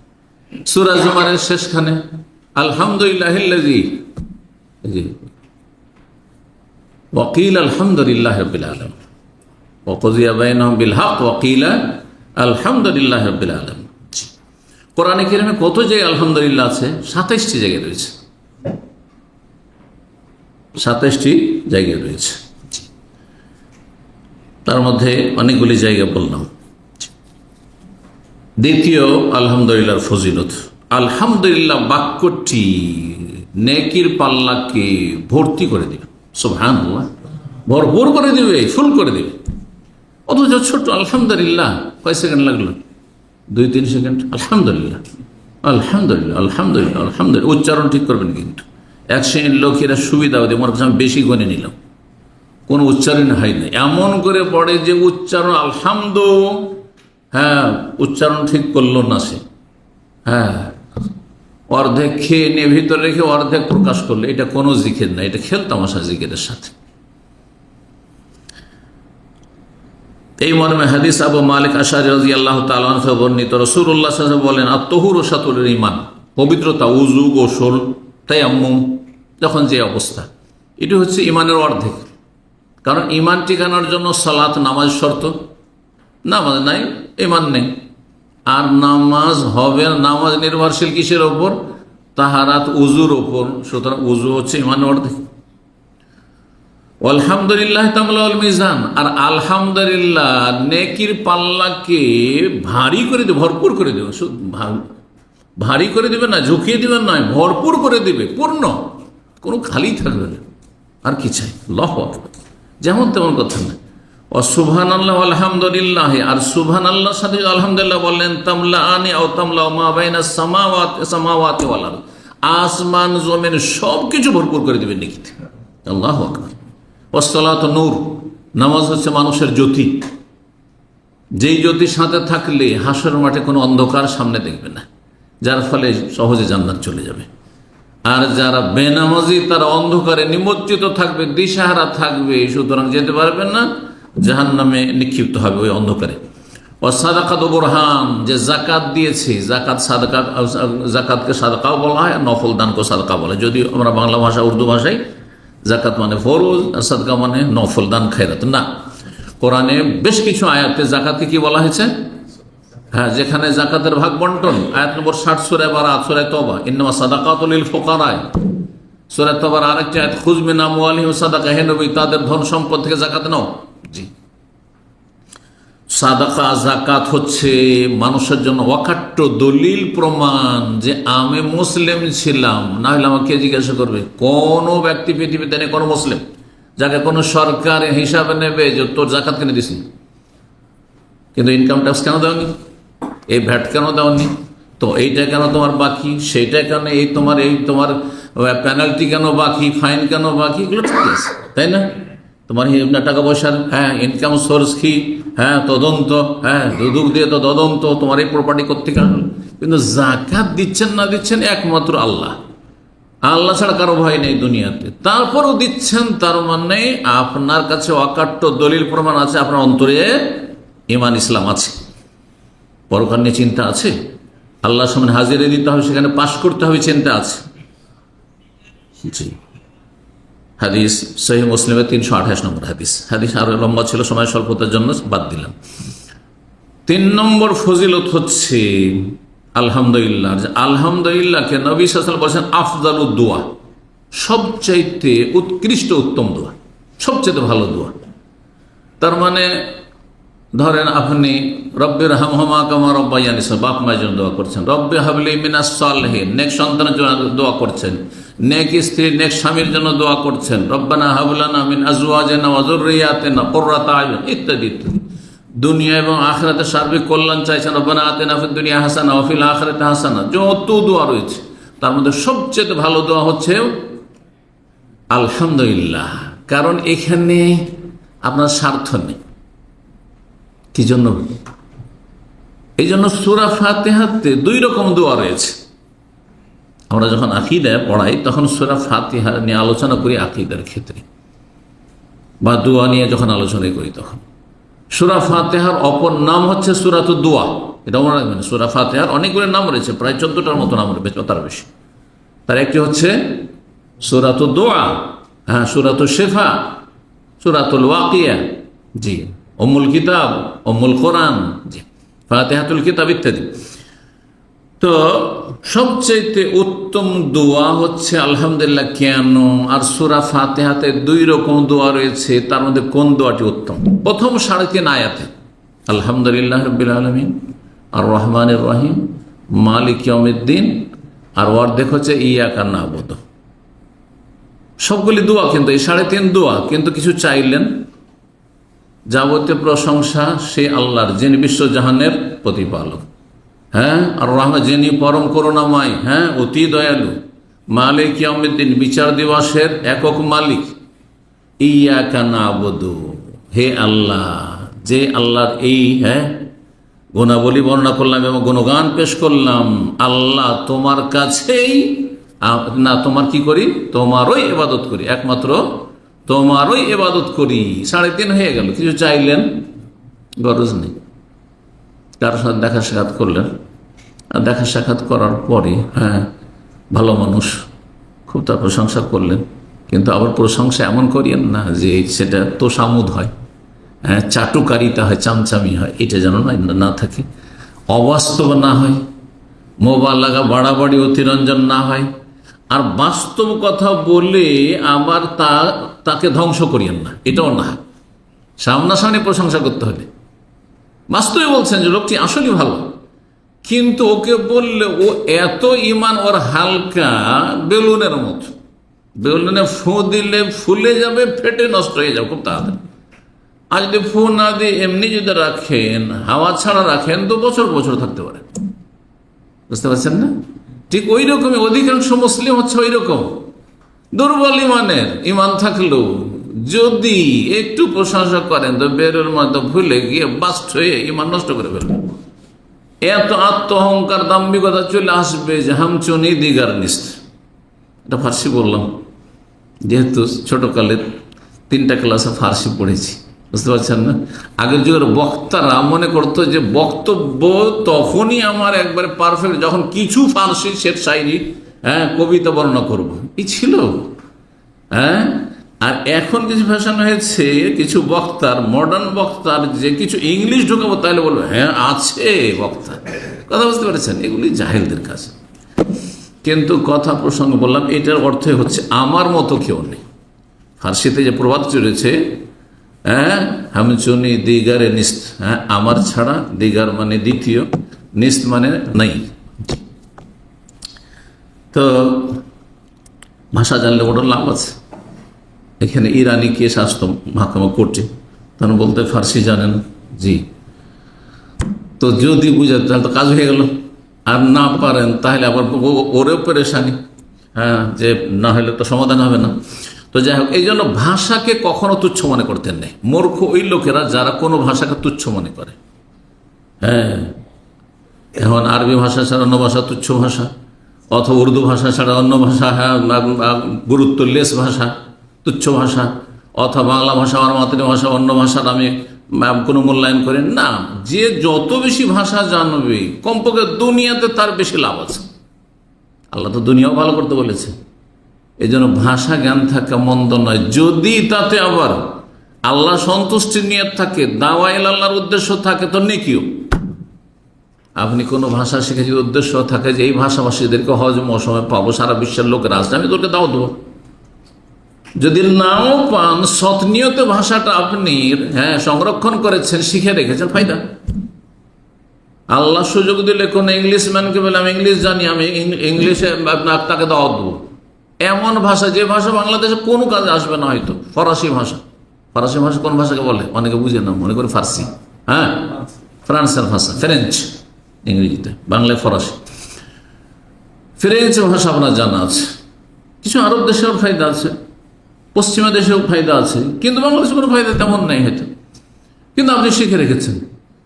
সূরা জুমারের শেষখানে আলহামদুলিল্লাহিল্লাযী ওয়া কিলা আলহামদুলিল্লাহি রাব্বিল আলামিন ওয়া কুযিয়া বাইনাহুম বিল হক ওয়া কিলা আলহামদুলিল্লাহি রাব্বিল আলামিন। কোরআনে কারিমে কত জায়গায় আলহামদুলিল্লাহ আছে? 27টি জায়গায় রয়েছে, 27টি জায়গায় রয়েছে। তার মধ্যে অনেকগুলি জায়গা বললাম। দ্বিতীয় আলহামদুলিল্লাহর ফজিলত, আলহামদুলিল্লাহ বাক্যটি নেকির পাল্লাকে ভর্তি করে দিবে। সুবহানাল্লাহ, ভরপুর করে দিবে, ফুল করে দিবে। অথচ ছোট্ট আলহামদুলিল্লাহ কয় সেকেন্ড লাগলো? 2-3 সেকেন্ড। আলহামদুলিল্লাহ আলহামদুলিল্লাহ আলহামদুলিল্লাহ আলহামদুলিল্লাহ উচ্চারণ ঠিক করবেন কিন্তু। এক শ্রেণীর লোকেরা সুবিধা হতে মনে করছে আমি বেশি গণে নিলাম, কোনো উচ্চারণ হয় না, এমন করে পড়ে যে উচ্চারণ আলহামদু, হ্যাঁ উচ্চারণ ঠিক করলো না সে, হ্যাঁ অর্ধেক খেয়ে নিয়ে ভিতরে রেখে অর্ধেক প্রকাশ করলো। এটা কোনো জিকির না, এটা খেলতামাশা জিকিরের সাথে। এই মর্মে হাদিস আবু মালিক আশআরী রাদিয়াল্লাহু তাআলা আনহু বর্ণিত, রাসূলুল্লাহ সাল্লাল্লাহু আলাইহি ওয়াসাল্লাম বলেন আত-তাহুরু শাতরুল ঈমান, পবিত্রতা, ওযু, গোসল, তায়াম্মুম, যখন যে অবস্থা, এটি হচ্ছে ঈমানের অর্ধেক। কারণ ঈমান টিকানোর জন্য সালাত, নামাজ শর্ত, নামাজ নাই ঈমান নেই। আর নামাজ হবে, নামাজ নির্ভরশীল কিসের ওপর? তাহারাত, ওযুর ওপর। সুতরাং ওযু হচ্ছে ঈমানের অর্ধেক। আলহামদুলিল্লাহ তামলাউল মিজান, আর আলহামদুলিল্লাহ নেকির পাল্লাকে ভারী করে দেবে, ভরপুর করে দেবে। ভারী করে দেবে না, ঝুঁকিয়ে দিবেন নয়, ভরপুর করে দিবে, পূর্ণ, কোনো খালি থাকবে না। আর কি চাই? আল্লাহু আকবার। যেমন তেমন কথা না। ও সুবহানাল্লাহ আলহামদুলিল্লাহ, আর সুবহানাল্লাহর সাথে আলহামদুলিল্লাহ বললেন তামলাআনি আও তামলাউ মা বাইনাস সামাওয়াতি ওয়াল আরদ, আসমান জমিন সবকিছু ভরপুর করে দিবেন নেকিতে। আল্লাহু আকবার। ওয়াসসালাতু নূর, নামাজ হচ্ছে মানুষের জ্যোতি, যেই জ্যোতির সাথে থাকলে হাসরের মাঠে কোনো অন্ধকার সামনে দেখবে না, যার ফলে সহজে জান্নাত চলে যাবে। আর যারা বেনামাজি তারা অন্ধকারে নিমজ্জিত থাকবে, দিশাহারা থাকবে, সুতরাং যেতে পারবেন না, জাহান্নামে নিক্ষিপ্ত হবে ওই অন্ধকারে। ও সাদাকাত বুরহান, যে জাকাত দিয়েছে, জাকাত সাদাকা, জাকাতকে সাদাকাও বলা হয়, আর নফল দানকে সাদাকা বলা হয়। যদিও আমরা বাংলা ভাষা, উর্দু ভাষায় জাকাত মানে ফরজ আর সাদকা মানে নফল দান, খায়রাত না। কোরআনে বেশ কিছু আয়াতে জাকাতকে কি বলা হয়েছে? হ্যাঁ, যেখানে জাকাতের ভাগ বন্টন, আয়াত নম্বর 60 সূরা বারাত, সূরা তওবা, ইন্নামা সাদাকাতুল লিল ফুকারা, সূরা তওবার আরেকটি আয়াত, খুয মিন আমওয়ালিহিম সাদাকা, হে নবী তাদের ধন সম্পদ থেকে জাকাত নাও। জি, সাদাকা, জাকাত হচ্ছে মানুষের জন্য অকাট্য দলিল, প্রমাণ যে আমি মুসলিম ছিলাম। না হলে আমাকে জিজ্ঞাসা করবে, কোন ব্যক্তি পৃথিবীতে নেই, কোন মুসলিম যাকে কোনো সরকার হিসাবে নেবে যে তোর জাকাত কিনে দিস, কিন্তু ইনকাম ট্যাক্স কেন দেওনি, এই ভ্যাট কেন দেওনি, তো এইটা কেন তোমার বাকি, সেইটা কেন, এই তোমার পেনাল্টি কেন বাকি, ফাইন কেন বাকি, এগুলো ঠিক আছে, তাই না? তোমার টাকা পয়সার, হ্যাঁ ইনকাম সোর্স কি, হ্যাঁ তদন্ত, হ্যাঁ দুদক দিয়ে তো তদন্ত, তোমার এই প্রপার্টি কোত্থেকে আসলো। কিন্তু জাকাত দিচ্ছেন না দিচ্ছেন একমাত্র আল্লাহ, আল্লাহ ছাড়া কারো ভয় নেই দুনিয়াতে। তারপরও দিচ্ছেন, তার মানে আপনার কাছে অকাট্য দলিল প্রমাণ আছে, আপনার অন্তরে ঈমান ইসলাম আছে, পরকাল নিয়ে চিন্তা আছে, আল্লাহর সামনে হাজিরে দিতে হবে, সেখানে পাশ করতে হবে, চিন্তা আছে। জি, হাদিস সহিহ মুসলিমের 328 নম্বর হাদিস। হাদিস আরো লম্বা ছিল, সময় স্বল্পতার জন্য বাদ দিলাম। 3 নম্বর ফজিলত হচ্ছে আলহামদুলিল্লাহ। আলহামদুলিল্লাহকে নবী সাল্লাল্লাহু আলাইহি ওয়াসাল্লাম বলেছেন আফজালুদ দোয়া, সবচাইতে উৎকৃষ্ট উত্তম দোয়া, সবচাইতে ভালো দোয়া। তার মানে ধরেন আপনি রব্বির হামহুমা কামা রাব্বায়ানি সগীরা, বাপ মায়ের জন্য দোয়া করছেন, রব্বি হাবলি মিনাস সালিহিন, নেক সন্তানের জন্য দোয়া করছেন, নেক স্ত্রী, নেক স্বামীর জন্য দোয়া করছেন, রব্বানা হাব লানা মিন আজওয়াজিনা ওয়া যুররিয়াতিনা কুররাতা আয়ুন, ইত্যাদি ইত্যাদি। দুনিয়া এবং আখিরাতের সার্বিক কল্যাণ চাইছেন, রব্বানা আতিনা ফিদ দুনিয়া হাসানা ওয়া ফিল আখিরাতি হাসানা, যত দোয়া রয়েছে তার মধ্যে সবচেয়ে ভালো দোয়া হচ্ছে আলহামদুলিল্লাহ। কারণ এখানে আপনার স্বার্থ নেই। কি জন্য? এই জন্য সূরা ফাতিহাতে 2 রকম দোয়া রয়েছে। আমরা যখন আকীদা পড়াই তখন সূরা ফাতিহা নিয়ে আলোচনা করি, আকীদার ক্ষেত্রে বা দোয়া নিয়ে যখন আলোচনা করি তখন সূরা ফাতিহার অপর নাম হচ্ছে সূরাতুদ দোয়া। এটা মনে রাখবেন, সূরা ফাতিহার অনেকগুলো নাম রয়েছে, প্রায় 14টার মতো নাম রয়েছে, তার বেশি। তার একটি হচ্ছে সূরাতুদ দোয়া, হ্যাঁ, সূরাতুশ শিফা, সূরাতুল ওয়াকিয়া, জি, উম্মুল কিতাব, উম্মুল কোরআন, জি, ফাতিহাতুল কিতাব ইত্যাদি। তো সবচেয়ে উত্তম দোয়া হচ্ছে আলহামদুলিল্লাহ। কেন? আর সূরা ফাতিহাতে 2 রকম দোয়া রয়েছে, তার মধ্যে কোন দোয়াটি উত্তম? প্রথম 3.5 আয়াতে আলহামদুলিল্লাহ রাব্বিল আলামিন আর রহমানির রহিম মালিক ইয়াউমিদ্দিন, আর অর্ধেক হচ্ছে ইয়াকা না'বুদু। সবগুলি দোয়া, কিন্তু এই 3.5 দোয়া, কিন্তু কিছু চাইলেন। যাবতীয় প্রশংসা সে আল্লাহর, যিনি বিশ্বজাহানের প্রতিপালক, হ্যাঁ, আর রহমান, যিনি পরম করুণাময়, হ্যাঁ, অতি দয়ালু, মালিক ইয়াউমিদ্দিন, বিচার দিবসের একক মালিক, ইয়াকা না'বুদু, হে আল্লাহ, যে আল্লাহর এই, হ্যাঁ, গুণাবলী বর্ণনা করলাম এবং গুণগান পেশ করলাম, আল্লাহ তোমার কাছেই না, তোমার কি করি? তোমারই ইবাদত করি, একমাত্র তোমারই ইবাদত করি। 3.5 হয়ে গেল। কিছু চাইলেন, গরজ নেই। কারোর সাথে দেখা সাক্ষাৎ করলেন, আর দেখা সাক্ষাৎ করার পরে, হ্যাঁ, ভালো মানুষ, খুব তার প্রশংসা করলেন, কিন্তু আবার প্রশংসা এমন করিয়েন না যে সেটা তোষামুদ হয়, হ্যাঁ, চাটুকারিতা হয়, চামচামি হয়, এটা যেন না থাকে, অবাস্তব না হয়, মোবালাগা বাড়াবাড়ি অতিরঞ্জন না হয়, আর বাস্তব কথা বলে আবার তাকে ধ্বংস করিয়েন না, এটাও না। সামনাসামনি প্রশংসা করতে হলে বাস্তবে বলছেন যে লোকটি আসলে ভালো, কিন্তু ওকে বললে ও এত ইমান ওর হালকা, বেলুনের মতো, বেলুনে ফু দিলে ফুলে যাবে, ফেটে নষ্ট হয়ে যাবে খুব তাড়াতাড়ি। আর যদি ফু না দিয়ে এমনি যদি রাখেন, হাওয়া ছাড়া রাখেন, তো বছর বছর থাকতে পারে। বুঝতে পারছেন না? ঠিক ওই রকমই অধিকাংশ মুসলিম হচ্ছে ওই রকম দুর্বল ইমানের। ইমান থাকলেও যদি একটু প্রশংসা করেন তো বেরোর মতো ভুলে গিয়ে বাস্ট হয়ে ইমান নষ্ট করে ফেলবে। এত আত্ম অহংকার, দাম্ভিকতা চলে আসবে যে হামচুনি দিগার নিস্ত। এটা ফার্সি বললাম, যেহেতু ছোটকালে 3টা ক্লাসে ফার্সি পড়েছি। বুঝতে পারছেন না? আগের যুগের বক্তারা মনে করতো যে বক্তব্য তখনই আমার একবারে পারফেক্ট যখন কিছু ফার্সি শের শায়রি, হ্যাঁ, কবিতা বর্ণনা করব, এই ছিল। হ্যাঁ, আর এখন কিছু ফ্যাশন হয়েছে, কিছু বক্তার, মডার্ন বক্তার, যে কিছু ইংলিশ ঢুকাবো তাহলে বলবো হ্যাঁ আছে বক্তা। কথা বুঝতে পেরেছেন? এগুলি জাহেলদের কাজ। কিন্তু কথা প্রসঙ্গ বললাম, এটার অর্থ হচ্ছে আমার মতো কেউ নেই। ফার্সিতে যে প্রবাদ চলেছে, হ্যাঁ, হামচুনি দিগারে নিস্ত, হ্যাঁ, আমার ছাড়া, দিগার মানে দ্বিতীয়, নিস্ত মানে নাই। তো ভাষা জানলে বড় লাভ আছে। এখানে ইরানি কেস আসতো মহকামা কোর্টে, তখন বলতে ফার্সি জানেন, জি, তো যদি বুঝেন তাহলে তো কাজ হয়ে গেল। আর না পারেন তাহলে আবার ওরেও পেরেশানি, হ্যাঁ, যে না হলে তো সমাধান হবে না। তো যাই হোক, এই জন্য ভাষাকে কখনো তুচ্ছ মনে করতেন নেই। মূর্খ ওই লোকেরা যারা কোনো ভাষাকে তুচ্ছ মনে করে। হ্যাঁ, এখন আরবি ভাষা ছাড়া অন্য ভাষা তুচ্ছ ভাষা, অথবা উর্দু ভাষা ছাড়া অন্য ভাষা, হ্যাঁ, গুরুত্বলেস ভাষা, তুচ্ছ ভাষা, অথবা বাংলা ভাষা আমার মাতৃভাষা, অন্য ভাষার আমি কোনো মূল্যায়ন করি না। যে যত বেশি ভাষা জানবে, কমপক্ষে দুনিয়াতে তার বেশি লাভ আছে। আল্লাহ তো দুনিয়াও ভালো করতে বলেছে। এই জন্য ভাষা জ্ঞান থাকা মন্দ নয়, যদি তাতে আবার আল্লাহ সন্তুষ্টির নিয়ত থাকে, দাওয়াইল আল্লাহর উদ্দেশ্য থাকে, তো নেকিও। আপনি কোনো ভাষা শিখে যদি উদ্দেশ্য থাকে যে এই ভাষাভাষীদেরকে হজ মৌসুমে পাবো, সারা বিশ্বের লোকেরা আসছে, আমি তোকে দাও দেবো। যদি নাও পান, সৎ নিয়তে ভাষাটা আপনি, হ্যাঁ, সংরক্ষণ করেছেন, শিখে রেখেছেন, ফায়দা। আল্লাহ সুযোগ দিলে কোন ইংলিশম্যানকে বলে আমি ইংলিশ জানি, আমি ইংলিশে তাকে দাওয়াত দেবো। এমন ভাষা, যে ভাষা বাংলাদেশে কোনো কাজে আসবে না হয়তো, ফরাসি ভাষা। ফরাসি ভাষা কোন ভাষাকে বলে? অনেকে বুঝে না, মনে করে ফার্সি। হ্যাঁ, ফ্রান্সের ভাষা, ফ্রেঞ্চ ইংরেজিতে, বাংলায় ফরাসি। ফ্রেঞ্চ ভাষা আপনার জানা আছে, কিছু আরব দেশেও ফায়দা আছে, পশ্চিমা দেশেও ফায়দা আছে, কিন্তু বাংলাদেশে কোনো ফায়দা তেমন নেই হয়তো, কিন্তু আপনি শিখে রেখেছেন।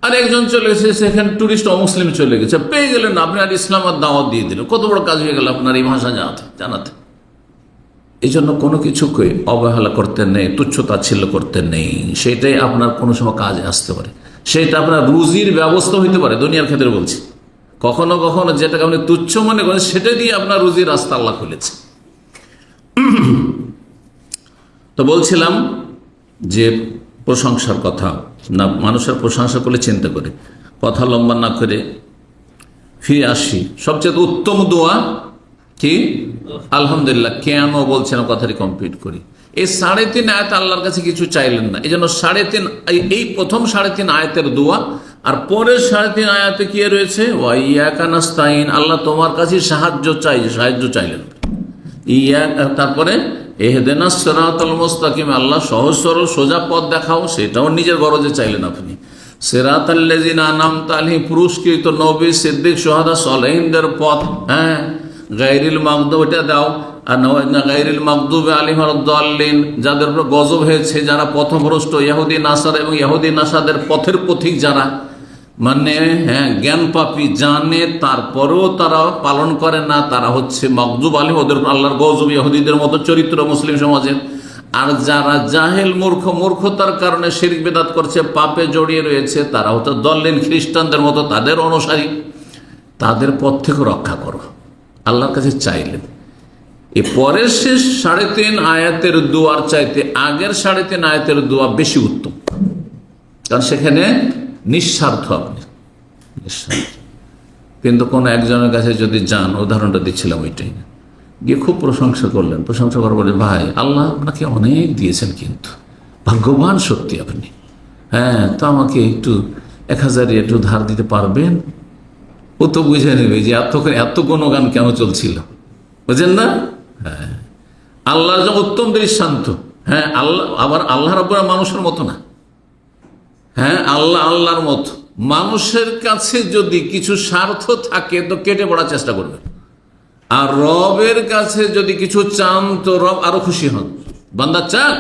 আর একজন চলে গেছে, সেখানে টুরিস্ট অমুসলিম চলে গেছে, পেয়ে গেলেন আপনি, আর ইসলাম আর দাওয়াত দিয়ে দিলেন, কত বড় কাজ হয়ে গেল আপনার এই ভাষা জানাতে। এই জন্য কোনো কিছুকে অবহেলা করতে নেই, তুচ্ছতাচ্ছিল্য করতে নেই। সেটাই আপনার কোনো সময় কাজে আসতে পারে, সেটা আপনার রুজির ব্যবস্থা হইতে পারে। দুনিয়ার ক্ষেত্রে বলছি, কখনো কখনো যেটাকে আপনি তুচ্ছ মনে করেন, সেটা দিয়ে আপনার রুজির রাস্তা আল্লাহ খুলেছে। তো বলছিলাম যে প্রশংসার কথা, না মানুষের প্রশংসা করলে চিন্তা করে, কথা লম্বা না করে ফিরে আসি। সবচেয়ে উত্তম দোয়া কি? আলহামদুলিল্লাহ। কেন বলছেন? কথাটি কমপ্লিট করি। এই 3.5 আয়াত আল্লাহর কাছে কিছু চাইলেন না, এই জন্য 3.5 এই প্রথম 3.5 আয়াতের দোয়া, আর পরের 3.5 আয়াতে কি রয়েছে? ওয়া ইয়াকা নাস্তাইন, আল্লাহ তোমার কাছে সাহায্য চাইলেন। তারপরে ইহদিনাস সিরাতাল মুস্তাকিম, আল্লাহ সহজ সরল সোজা পথ দেখাও, সেটাও নিজের গরজে চাইলেন আপনি। সিরাতাল্লাযিনা আনআমতা আলাইহিম, পুরস্কৃত নবী, সিদ্দিক, শুহাদা, সালেহিনদের পথ। হ্যাঁ, গায়রিল মাগদুব, এটা দাও। আর গায়রিল মাগদুব আলাইহিম ওয়ালাদ-দাল্লিন, যাদের উপর গজব হয়েছে, যারা পথভ্রষ্ট, ইহুদি নাসারা এবং ইহুদি নাসাদের পথের পথিক যারা, মানে হ্যাঁ জ্ঞান পাপী, জানে তারপরেও তারা পালন করে না, তারা হচ্ছে মাগদুব আলাইহিম, ওদের আল্লাহর গজব, ইহুদিদের মতো চরিত্র মুসলিম সমাজের। আর যারা জাহেল, মূর্খতার কারণে শিরক বিদআত করছে, পাপে জড়িয়ে রয়েছে, তারা হচ্ছে দল্লিন, খ্রিস্টানদের মতো তাদের অনুসারী, তাদের পথ থেকে রক্ষা করো, আল্লাহর কাছে চাইলেন। এ পরের শেষ 3.5 আয়াতের দোয়ার চাইতে আগের 3.5 আয়াতের দোয়া বেশি উত্তম, কারণ সেখানে নিঃস্বার্থ, আপনি নিঃস্বার্থ। কিন্তু কোনো একজনের কাছে যদি যান, উদাহরণটা দিচ্ছিলাম ওইটাই, গিয়ে খুব প্রশংসা করলেন, প্রশংসা করার বলে, ভাই আল্লাহ আপনাকে অনেক দিয়েছেন, কিন্তু ভাগ্যবান সত্যি আপনি। হ্যাঁ, তো আমাকে একটু 1000 একটু ধার দিতে পারবেন? ও তো বুঝে নেবে যে এত গুণগান কেন চলছিল, বুঝেন না? হ্যাঁ, আল্লাহর যে উত্তম দৃষ্টান্ত। হ্যাঁ, আবার আল্লাহ রাব্বুল মানুষের মতো না। হ্যাঁ, আল্লাহর মতো। মানুষের কাছে যদি কিছু স্বার্থ থাকে তো কেটে পড়ার চেষ্টা করবে, আর রবের কাছে যদি কিছু চান তো রব আরো খুশি হন। বান্দা চাক,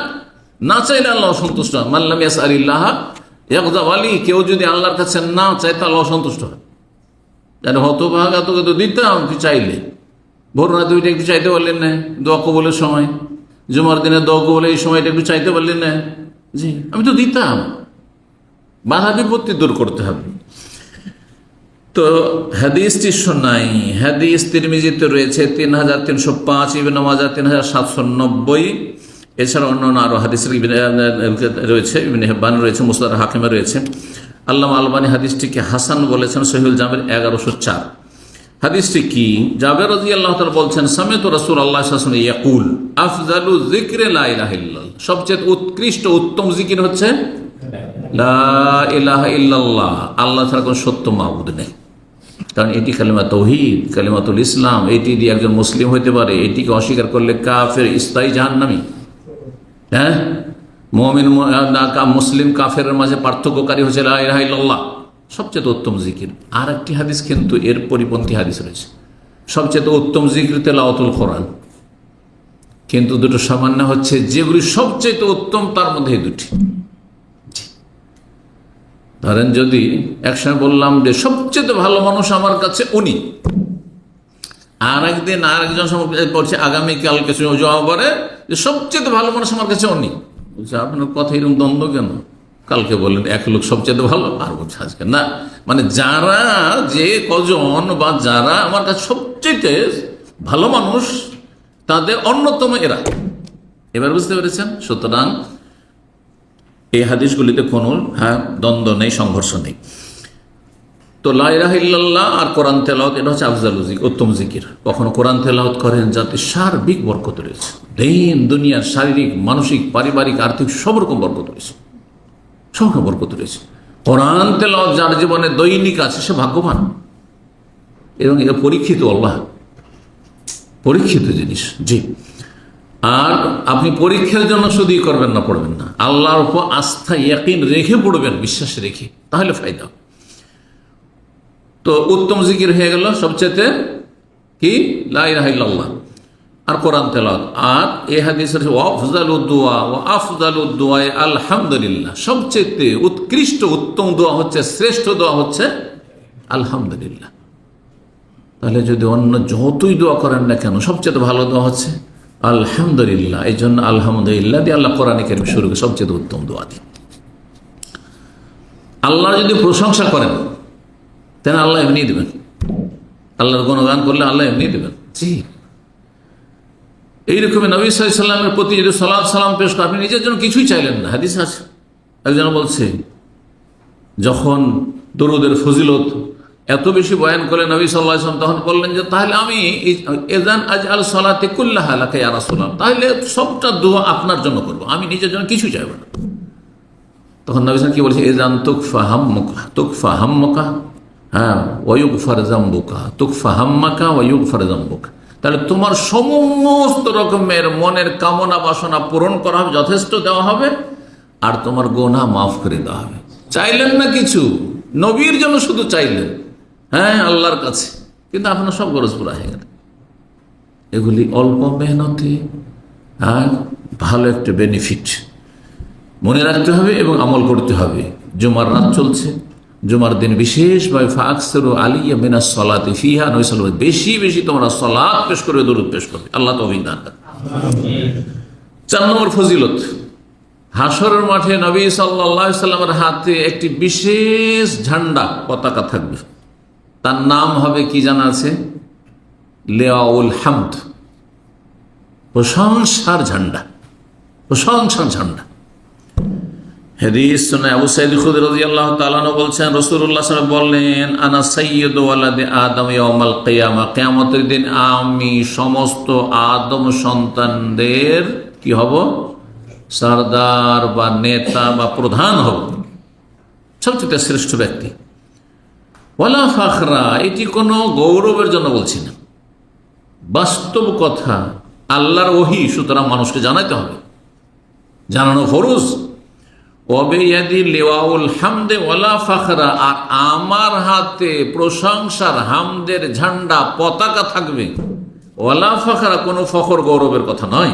না চাইলে আল্লাহ অসন্তুষ্ট হন। মাল্লাম ইয়াসআলিল্লাহ ইয়াগযাব আলাইহি, কেউ যদি আল্লাহর কাছে না চায় তাহলে অসন্তুষ্ট হয়। হতভাগা, তোকে তো দিতাম তুই চাইলে, ভোর রাতে ওইটা একটু চাইতে পারলেন না, দোয়া কবুলের সময়, জুমার দিনে দোয়া কবুলে এই সময়টা একটু চাইতে পারলেন না, জি আমি তো দিতাম। বাধা বিপত্তি দূর করতে হবে। তো হাদিসটি শোনাই, হাদিস তিরমিজিতে রয়েছে 3305, ইবনে মাজাহ 3790, এছাড়া অন্যান্য আরো হাদিস রয়েছে, ইবনে হিব্বান রয়েছে, মুসনাদ হাকিমে রয়েছে। আল্লামা আলবানী হাদিসটিকে হাসান বলেছেন, সহিহুল জামির 1104। হাদিসটি কি? জাবের রাদিয়াল্লাহু তাআলা বলছেন, সামি'তু রাসূলুল্লাহ সাল্লাল্লাহু আলাইহি ওয়াসাল্লাম ইয়াকুল, আফযালু যিকরি লা ইলাহা ইল্লাল্লাহ, সবচেয়ে উৎকৃষ্ট উত্তম জিকির হচ্ছে লা ইলাহা ইল্লাল্লাহ, আল্লাহ ছাড়া কোনো সত্য মাবুদ নেই। কারণ এটি কালিমা তাওহীদ, কালিমাতুল ইসলাম, এটি দিয়ে একজন মুসলিম হইতে পারে। এটিকে অস্বীকার করলে কাফের, স্থায়ী জাহান্নামী। হ্যাঁ, মুমিন মুসলিম কাফেরের মাঝে পার্থক্যকারী হচ্ছে লা ইলাহা ইল্লাল্লাহ, সবচেয়ে উত্তম জিকির। আর একটি হাদিস কিন্তু এর পরিপন্থী হাদিস রয়েছে, সবচেয়ে উত্তম জিকির তেলাওয়াতুল কোরআন। কিন্তু দুটো সামান্য হচ্ছে, যেগুলি সবচেয়ে উত্তম তার মধ্যে এই দুটি। ধরেন যদি একসময় বললাম যে সবচেয়ে ভালো মানুষ আমার কাছে উনি, আর একদিন আর একজন পড়ছে আগামীকালকে জবাব করে যে সবচেয়ে ভালো মানুষ আমার কাছে উনি, বলছে আপনার কথা এরকম দ্বন্দ্ব কেন? কালকে বললেন এক লোক সবচেয়ে ভালো, আর বলছে আজকে না। মানে যারা যে কজন বা যারা আমার কাছে সবচেয়ে ভালো মানুষ, তাদের অন্যতম এরা। এবার বুঝতে পেরেছেন? সুতরাং এই হাদিসগুলিতে কোনো দ্বন্দ্ব নেই, সংঘর্ষ নেই। তো লা ইলাহা ইল্লাল্লাহ আর কোরআন তেলাওয়াত, এটা হচ্ছে আফজালু জিকির, উত্তম জিকির। কখনো কোরআন তেলাওয়াত করেন যাতে সার্বিক বরকত রয়েছে, দিন দুনিয়ার শারীরিক, মানসিক, পারিবারিক, আর্থিক সব রকম বরকত রয়েছে, সব রকম বরকত রয়েছে। কোরআন তেলাওয়াত যার জীবনে দৈনিক আছে সে ভাগ্যবান, এবং এটা পরীক্ষিত, আল্লাহ পরীক্ষিত জিনিস। জি, আর আপনি পরীক্ষার জন্য শুধুই করবেন না, পড়বেন না, আল্লাহর উপর আস্থা ইয়াকিন রেখে পড়বেন, বিশ্বাস রেখে, তাহলে ফায়দা। তো উত্তম জিকির হয়ে গেল সবচেয়ে কি লা ইলাহা ইল্লাল্লাহ আর কোরআন তেলাওয়াত। আর এই হাদিসের আফজালুদ দুআ ওয়া আফজালুদ দুআ আলহামদুলিল্লাহ, সবচেয়ে উৎকৃষ্ট উত্তম দোয়া হচ্ছে, শ্রেষ্ঠ দোয়া হচ্ছে আলহামদুলিল্লাহ। তাহলে যদি অন্য যতই দোয়া করেন না কেন, সবচেয়ে ভালো দোয়া হচ্ছে আলহামদুলিল্লাহ। এই জন্য আলহামদুলিল্লাহ দিয়ে আল্লাহ কোরআনে কারীম শুরু করে সবচেয়ে উত্তম দোয়া দিয়ে। আল্লাহ যদি প্রশংসা করেন তাহলে আল্লাহ এমনি দেবেন, আল্লাহর গুণগান করলে আল্লাহ এমনি দেবেন। জি, এইরকম নবী সাল্লাল্লাহু আলাইহি ওয়াসাল্লামের প্রতি যদি সালাত সালাম পেশ করেন, আপনি নিজের জন্য কিছুই চাইলেন না। হাদিস আছে, একজন বলছে যখন দরুদের ফজিলত এত বেশি বয়ান করলেন নবী সাল্লাল্লাহু আলাইহি ওয়াসাল্লাম, তখন বললেন যে তাহলে আমি ইযান আজআল সালাতি কুল্লাহা লাকা ইয়া রাসূলুল্লাহ, তাহলে সবটা দোয়া আপনার জন্য করব, আমি নিজের জন্য কিছু চাইব না। তখন নবী সাল্লাল্লাহু আলাইহি ওয়াসাল্লাম কি বলছে, ইযান তুকফা হাম্মুকা হ্যাঁ ওয়া ইউগফার যামবুকা, তুকফা হাম্মাকা ওয়া ইউগফার যামবুকা, তাহলে তোমার সমস্ত রকমের মনের কামনা বাসনা পূরণ করা হবে, যথেষ্ট দেওয়া হবে, আর তোমার গুনাহ মাফ করে দেওয়া হবে। চাইলেন না কিছু, নবীর জন্য শুধু চাইলেন, হ্যাঁ আল্লাহর কাছে, কিন্তু আপনার সব গরজ পুরা হয়ে গেল। এগুলি অল্প মেহনতে আর ভালো একটা বেনিফিট মনে রাখতে হবে এবং আমল করতে হবে। জুমার রাত চলছে, জুমার দিন বিশেষভাবে ফাকসিরু আলাইয়া মিনাস সালাতি ফিহা, নবী সাল্লাল্লাহু আলাইহি ওয়াসাল্লাম বেশি বেশি তোমরা সালাত পেশ করবে, দরুদ পেশ করবে, আল্লাহ তৌফিক দান করেন। 4 নম্বর ফজিলত, হাসরের মাঠে নবী সাল্লাল্লাহু আলাইহি ওয়াসাল্লামের হাতে একটি বিশেষ ঝান্ডা পতাকা থাকবে, তার নাম হবে কি জানা আছে? লিওয়াউল হামদ, প্রশংসার ঝান্ডা, প্রশংসার ঝান্ডা। হাদিস শুনে আবু সাঈদ খুদরি রাদিয়াল্লাহু তাআলা আনহু বলছেন, রাসূলুল্লাহ সাল্লাল্লাহু আলাইহি ওয়াসাল্লাম বললেন, আনা সাইয়্যিদু ওয়ালাদি আদম ইয়াউমাল কিয়ামা, কিয়ামতের দিন আমি সমস্ত আদম সন্তানদের কি হব? সরদার বা নেতা বা প্রধান হব, সবচেয়ে শ্রেষ্ঠ ব্যক্তি। ওয়ালা ফাখরা, এটি কোনো গৌরবের জন্য বলছি না, বাস্তব কথা, আল্লাহর ওহী, সুতরাং মানুষকে জানাতে হবে, জানানো ফরজ। ওয়াবিয়াদি লিওয়াউল হামদে ওয়ালা ফাখরা, আর আমার হাতে প্রশংসার হামদের ঝান্ডা পতাকা থাকবে, ওয়ালা ফাখরা, কোনো ফখর গৌরবের কথা নয়।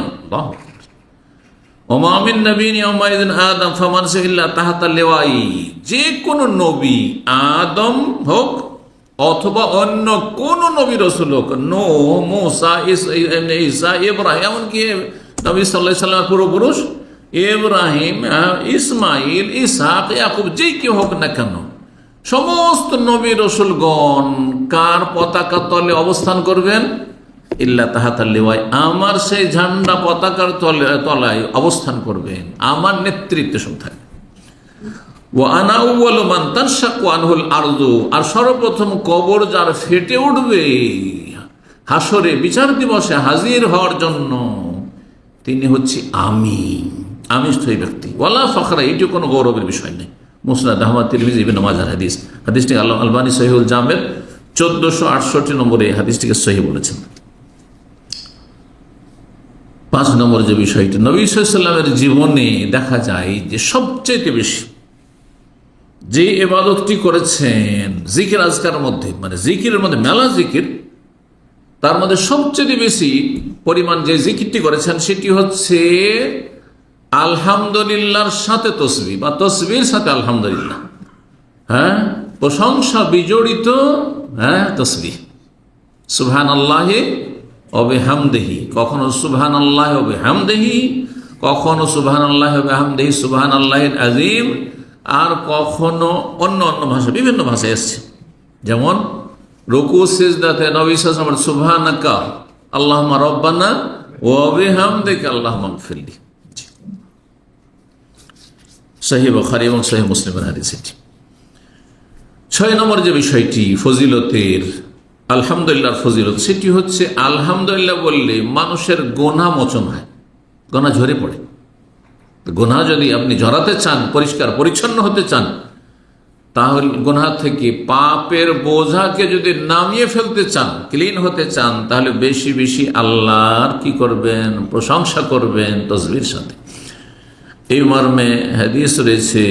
ওমা মিন নবিয়্যিন ইয়াউমাইযিন আদম ফামান সাহিল্লা তাহাতা লিওয়াই, যে কোনো নবী, আদম হোক অথবা অন্য কোন নবী রাসূল হোক, নূহ, মূসা, ঈসা, ইব্রাহিম, এমনকি নবী সাল্লাল্লাহু আলাইহি ওয়াসাল্লামের পূর্বপুরুষ ইব্রাহিম, ইসমাইল, ইসহাক, ইয়াকুব, যেই কেউ হোক না কেন, সমস্ত নবী রাসূলগণ কার পতাকা তলে অবস্থান করবেন? ইল্লা তাহাতাল লিওয়াই, আমার সেই ঝান্ডা পতাকার তলায় অবস্থান করবেন, আমার নেতৃত্বে সব থাকবে। ওয়া আনা আউয়ালু মান তানশাক্কু আনহুল আরদু, আর সর্বপ্রথম কবর যার ফেটে উঠবে হাসরে বিচার দিবসে হাজির হওয়ার জন্য, তিনি হচ্ছে আমি সেই ব্যক্তি। ওয়ালা ফখরা, এটি কোনো গৌরবের বিষয় নেই। মুসনাদ আহমদ, তিরমিজি, ইবনে মাজাহ হাদিস। হাদিসটি আল্লাহ আলবানী সহিহুল জামের 1468 নম্বরে হাদিসটিকে সহিহ বলেছেন। 5 নম্বর যে বিষয়টি, নবী সাল্লাল্লাহু আলাইহি ওয়াসাল্লামের জীবনে দেখা যায় যে সবচেয়ে বেশি যে ইবাদতটি করেছেন জিকির আজকারের মধ্যে, মানে জিকিরের মধ্যে মেলা জিকির, তার মধ্যে সবচেয়ে বেশি পরিমাণ যে জিকিরটি করেছেন সেটি হচ্ছে আলহামদুলিল্লাহর সাথে তসবিহ বা তসবির সাথে আলহামদুলিল্লাহ, হ্যাঁ, প্রশংসা বিজড়িত, হ্যাঁ, তসবিহ। সুবহানাল্লাহি ওয়া বিহামদিহি, কখনো সুবহানাল্লাহি ওয়া বিহামদিহি, কখনো সুবহানাল্লাহি ওয়া বিহামদিহি সুবহানাল্লাহিল আযীম, আর কখনো অন্য অন্য ভাষা, বিভিন্ন ভাষায় এসেছে। যেমন রুকু সিজদাতে নবী সাল্লাল্লাহু আলাইহি ওয়াসাল্লাম সুবহানাকা আল্লাহুম্মা রাব্বানা ওয়া বিহামদিকা আল্লাহুম্মা গফিরলি, সহিহ বুখারী এবং সহিহ মুসলিমের হাদিস। 6 নম্বর যে বিষয়টি ফজিলতের, আলহামদুলিল্লাহর ফজিলত, সেটি হচ্ছে আলহামদুলিল্লাহ বললে মানুষের গোনা মোচন হয়, গোনা ঝরে পড়ে। গোনা যদি আপনি ঝরাতে চান, পরিষ্কার পরিচ্ছন্ন হতে চান, তাহলে গুনাহ থেকে পাপের বোঝাকে যদি নামিয়ে ফেলতে চান, ক্লিন হতে চান, তাহলে বেশি বেশি আল্লাহর কি করবেন? প্রশংসা করবেন তাসবিহর সাথে। এই মর্মে হাদিস রয়েছে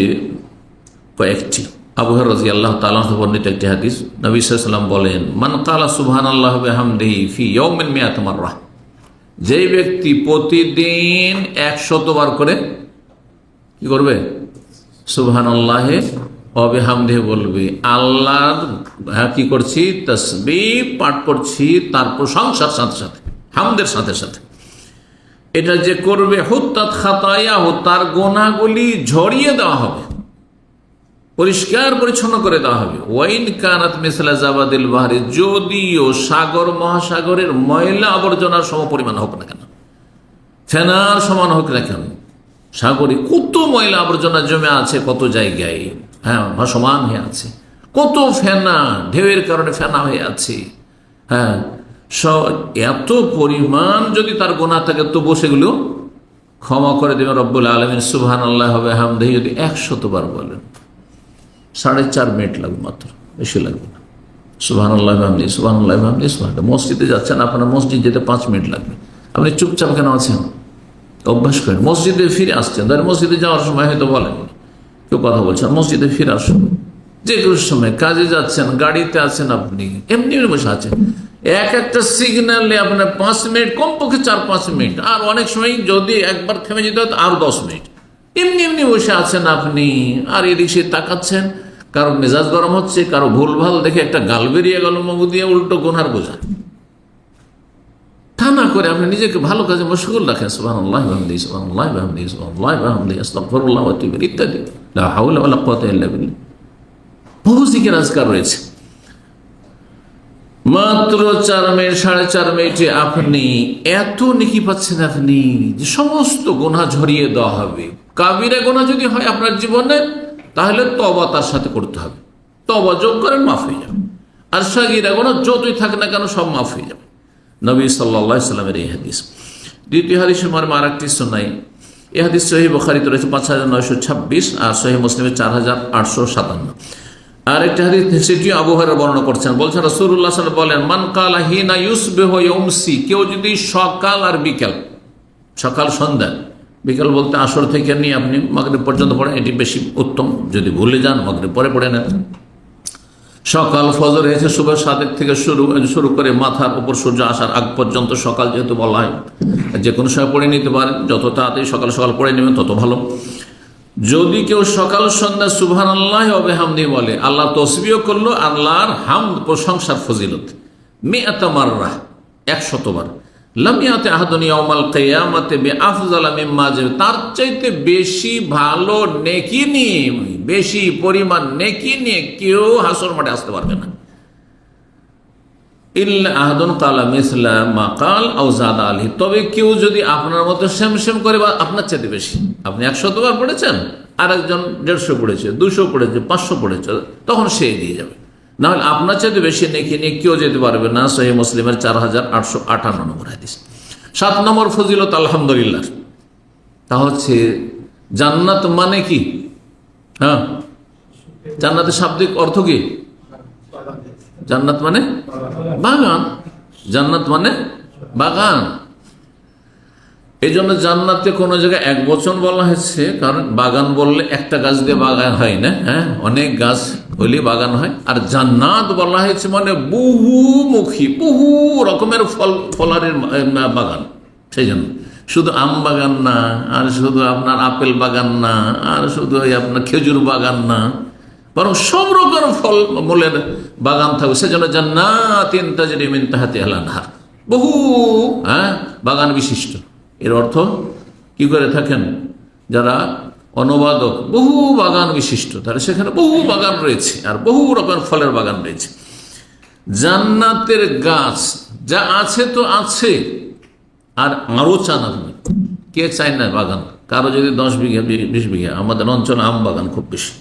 কয়েকটি। আবু হুরায়রা রাদিয়াল্লাহু তাআলা আনহু বর্ণিত একটি হাদিস, নবী সাল্লাল্লাহু আলাইহি ওয়াসাল্লাম বলেন, মান ক্বালা সুবহানাল্লাহি ওয়া বিহামদিহি ফি ইয়াউমিন মিআত মাররা, যে ব্যক্তি প্রতিদিন 100 বার করে কি করবে? সুবহানাল্লাহি ওয়া বিহামদিহি বলবে, আল্লাহর কি করছি? তাসবিহ পাঠ করছি তার প্রশংসার সাথে সাথে, হামদের সাথে সাথে। এটা যে করবে, হুত্তাত খাতায়াহু, তার গুনাহগুলি ঝরিয়ে দেওয়া হবে, পরিষ্কার পরিচ্ছন্ন করে দেওয়া হবে। ওয়াইন কানাত মিসলা জাবাদিল বাহরি, যদিও সাগর মহাসাগরের ময়লা আবর্জনার সমপরিমাণ হোক না কেন, ফেনার সমান হোক না কেন, সাগরে কত ময়লা আবর্জনা জমে আছে, কত জায়গায় ভাসমান হয়ে আছে, কত ফেনা, ঢেউয়ের কারণে ফেনা হয়ে আছে, এত পরিমাণ যদি তার গুনাহ থাকে, তবু সেগুলো ক্ষমা করে দেবেন রব্বুল আলামিন। সুবহানাল্লাহি ওয়া বিহামদিহি যদি 100 বার বলেন, 4.5 মিনিট লাগবে, মাত্র, বেশি লাগবে না। সুবহানাল্লাহি ওয়া বিহামদিহি, সুবহানাল্লাহি ওয়া বিহামদিহি, সুবহানাল্লাহ। মসজিদে যাচ্ছেন, আপনার মসজিদ যেতে 5 মিনিট লাগবে, আপনি চুপচাপ কেন আছেন? অভ্যাস করেন। মসজিদে ফিরে আসছেন, ধর মসজিদে যাওয়ার সময় হয়তো বলেন, কেউ কথা বলছেন, মসজিদে ফিরে আসুন। যে কোনো সময় কাজে যাচ্ছেন, গাড়িতে আছেন, আপনি এমনি বসে আছেন, একটা সিগন্যালে আপনার 5 মিনিট, কমপক্ষে 4-5 মিনিট, আর অনেক সময় যদি একবার থেমে যেতে হয় আর 10 মিনিট, এমনি এমনি বসে আছেন আপনি, আর এদিক সে তাকাচ্ছেন, কারো মেজাজ গরম হচ্ছে, কারো ভুলভাল দেখে একটা গাল বেরিয়ে গেল মুখ দিয়ে, উল্টো গুনার বোঝা। তা না করে আপনি নিজেকে ভালো কাজে মশগুল রাখেন। সুবহানাল্লাহি ওয়া বিহামদিহি, সুবহানাল্লাহি ওয়া বিহামদিহি, সুবহানাল্লাহি ওয়া বিহামদিহি, আস্তাগফিরুল্লাহ ওয়া আতুবু ইলাইহি ইত্যাদি। লা হাওলা ওয়া লা কুওয়াতা ইল্লা বিল্লাহ। বহু জিকির আজকার রয়েছে। মাত্র 4 মিনিট, 4.5 মিনিটে আপনি এত নেকি পাচ্ছেন, আপনি যে সমস্ত গুনাহ ঝরিয়ে দেওয়া হবে। কাবিরা গুনাহ যদি হয় আপনার জীবনে, তাহলে তওবা তার সাথে করতে হবে, তওবা যোগ করেন, মাফ হয়ে যাবে। আর সাগীরা গুনাহ যতই থাকে না কেন, সব মাফ হয়ে যাবে। নবী সাল্লাল্লাহু আলাইহি সাল্লামের এই হাদিস। দ্বিতীয় হাদিসের মর্মে আরেকটি শোনাই। এই হাদিস সহিহ বুখারীতে রয়েছে 5926, আর সহিহ মুসলিমে 4857। আর একটা হাদিস, সেটি আবু হুরায়রা বর্ণনা করছেন, বলছেন রাসূলুল্লাহ সাল্লাল্লাহু আলাইহি ওয়াসাল্লাম বলেন, মান কালা হিনা ইউসবিহু ইয়ামসি, কেউ যদি সকাল আর বিকেল, সকাল সন্ধ্যা, বিকেল বলতে আসর থেকে নিয়ে আপনি মাগরিব পর্যন্ত পড়েন, এটি বেশি উত্তম। যদি ভুলে যান, মাগরিব পরে পড়ে নেন। সকাল ফজর হয়েছে সুবহ সাদেক থেকে শুরু করে মাথার উপর সূর্য আসার আগ পর্যন্ত সকাল যেহেতু বলা হয়, যে কোনো সময় পড়ে নিতে পারেন, যত তাড়াতাড়ি সকাল সকাল পড়ে নেবেন তত ভালো। যদি কেউ সকাল সন্ধ্যা সুবহানাল্লাহি ওয়া বিহামদিহি বলে, আল্লাহ তাসবিহ করলো, আল্লাহর হামদ প্রশংসার ফজিলত, মিআতা মাররা 100 বার, লাম ইয়াতি আহাদুন ইয়াউমাল কিয়ামাতি বিআফযালা মিম্মা, তার চাইতে বেশি ভালো নেকি নিয়ে, বেশি পরিমাণ নেকি নিয়ে কেউ হাসর মাঠে আসতে পারবে না। ইল্লা আহাদুন ক্বালা মিসলা মা ক্বাল আও যাদা আলাইহি, তবে কেউ যদি আপনার মতো সেম সেম করে বা আপনার চাইতে বেশি, আপনি 100 বার পড়েছেন, আর একজন 150 পড়েছে, 200 পড়েছে, 500 পড়েছে, তখন সে দিয়ে যাবে। না হলে আপনার চাইতে বেশি নেকি নিয়ে কেউ যেতে পারবে না। সহিহ মুসলিমের 4858 নম্বর হাদিস। 7 নম্বর ফজিলত আলহামদুলিল্লাহ, তা হচ্ছে জান্নাত মানে কি? জান্নাতের শাব্দিক অর্থ কি? জান্নাত মানে বাগান, জান্নাত মানে বাগান। এই জন্য জান্নাতে কোনো জায়গায় এক বচন বলা হয়েছে, কারণ বাগান বললে একটা গাছ দিয়ে বাগান হয় না, অনেক গাছ হলে বাগান হয়। আর জান্নাত বলা হয়েছে মানে বহুমুখী, বহু রকমের ফলারের বাগান। সেই জন্য শুধু আম বাগান না, আর শুধু আপনার আপেল বাগান না, আর শুধু আপনার খেজুর বাগান না, বরং সব রকম ফল মূলের বাগান থাকবে। সেজন্য জান্নাতিন তাজরি মিন তাহতিহাল আনহার, বহু বাগান বিশিষ্ট। এর অর্থ কি করে থাকেন যারা অনুবাদক, বহু বাগান বিশিষ্ট, তাহলে সেখানে বহু বাগান রয়েছে, আর বহু রকমের ফলের বাগান রয়েছে। জান্নাতের গাছ যা আছে তো আছে, আর আরো চান আপনি, কে চায় না বাগান? কারো যদি 10 বিঘা 20 বিঘা, আমাদের অঞ্চলে আম বাগান খুব বেশি,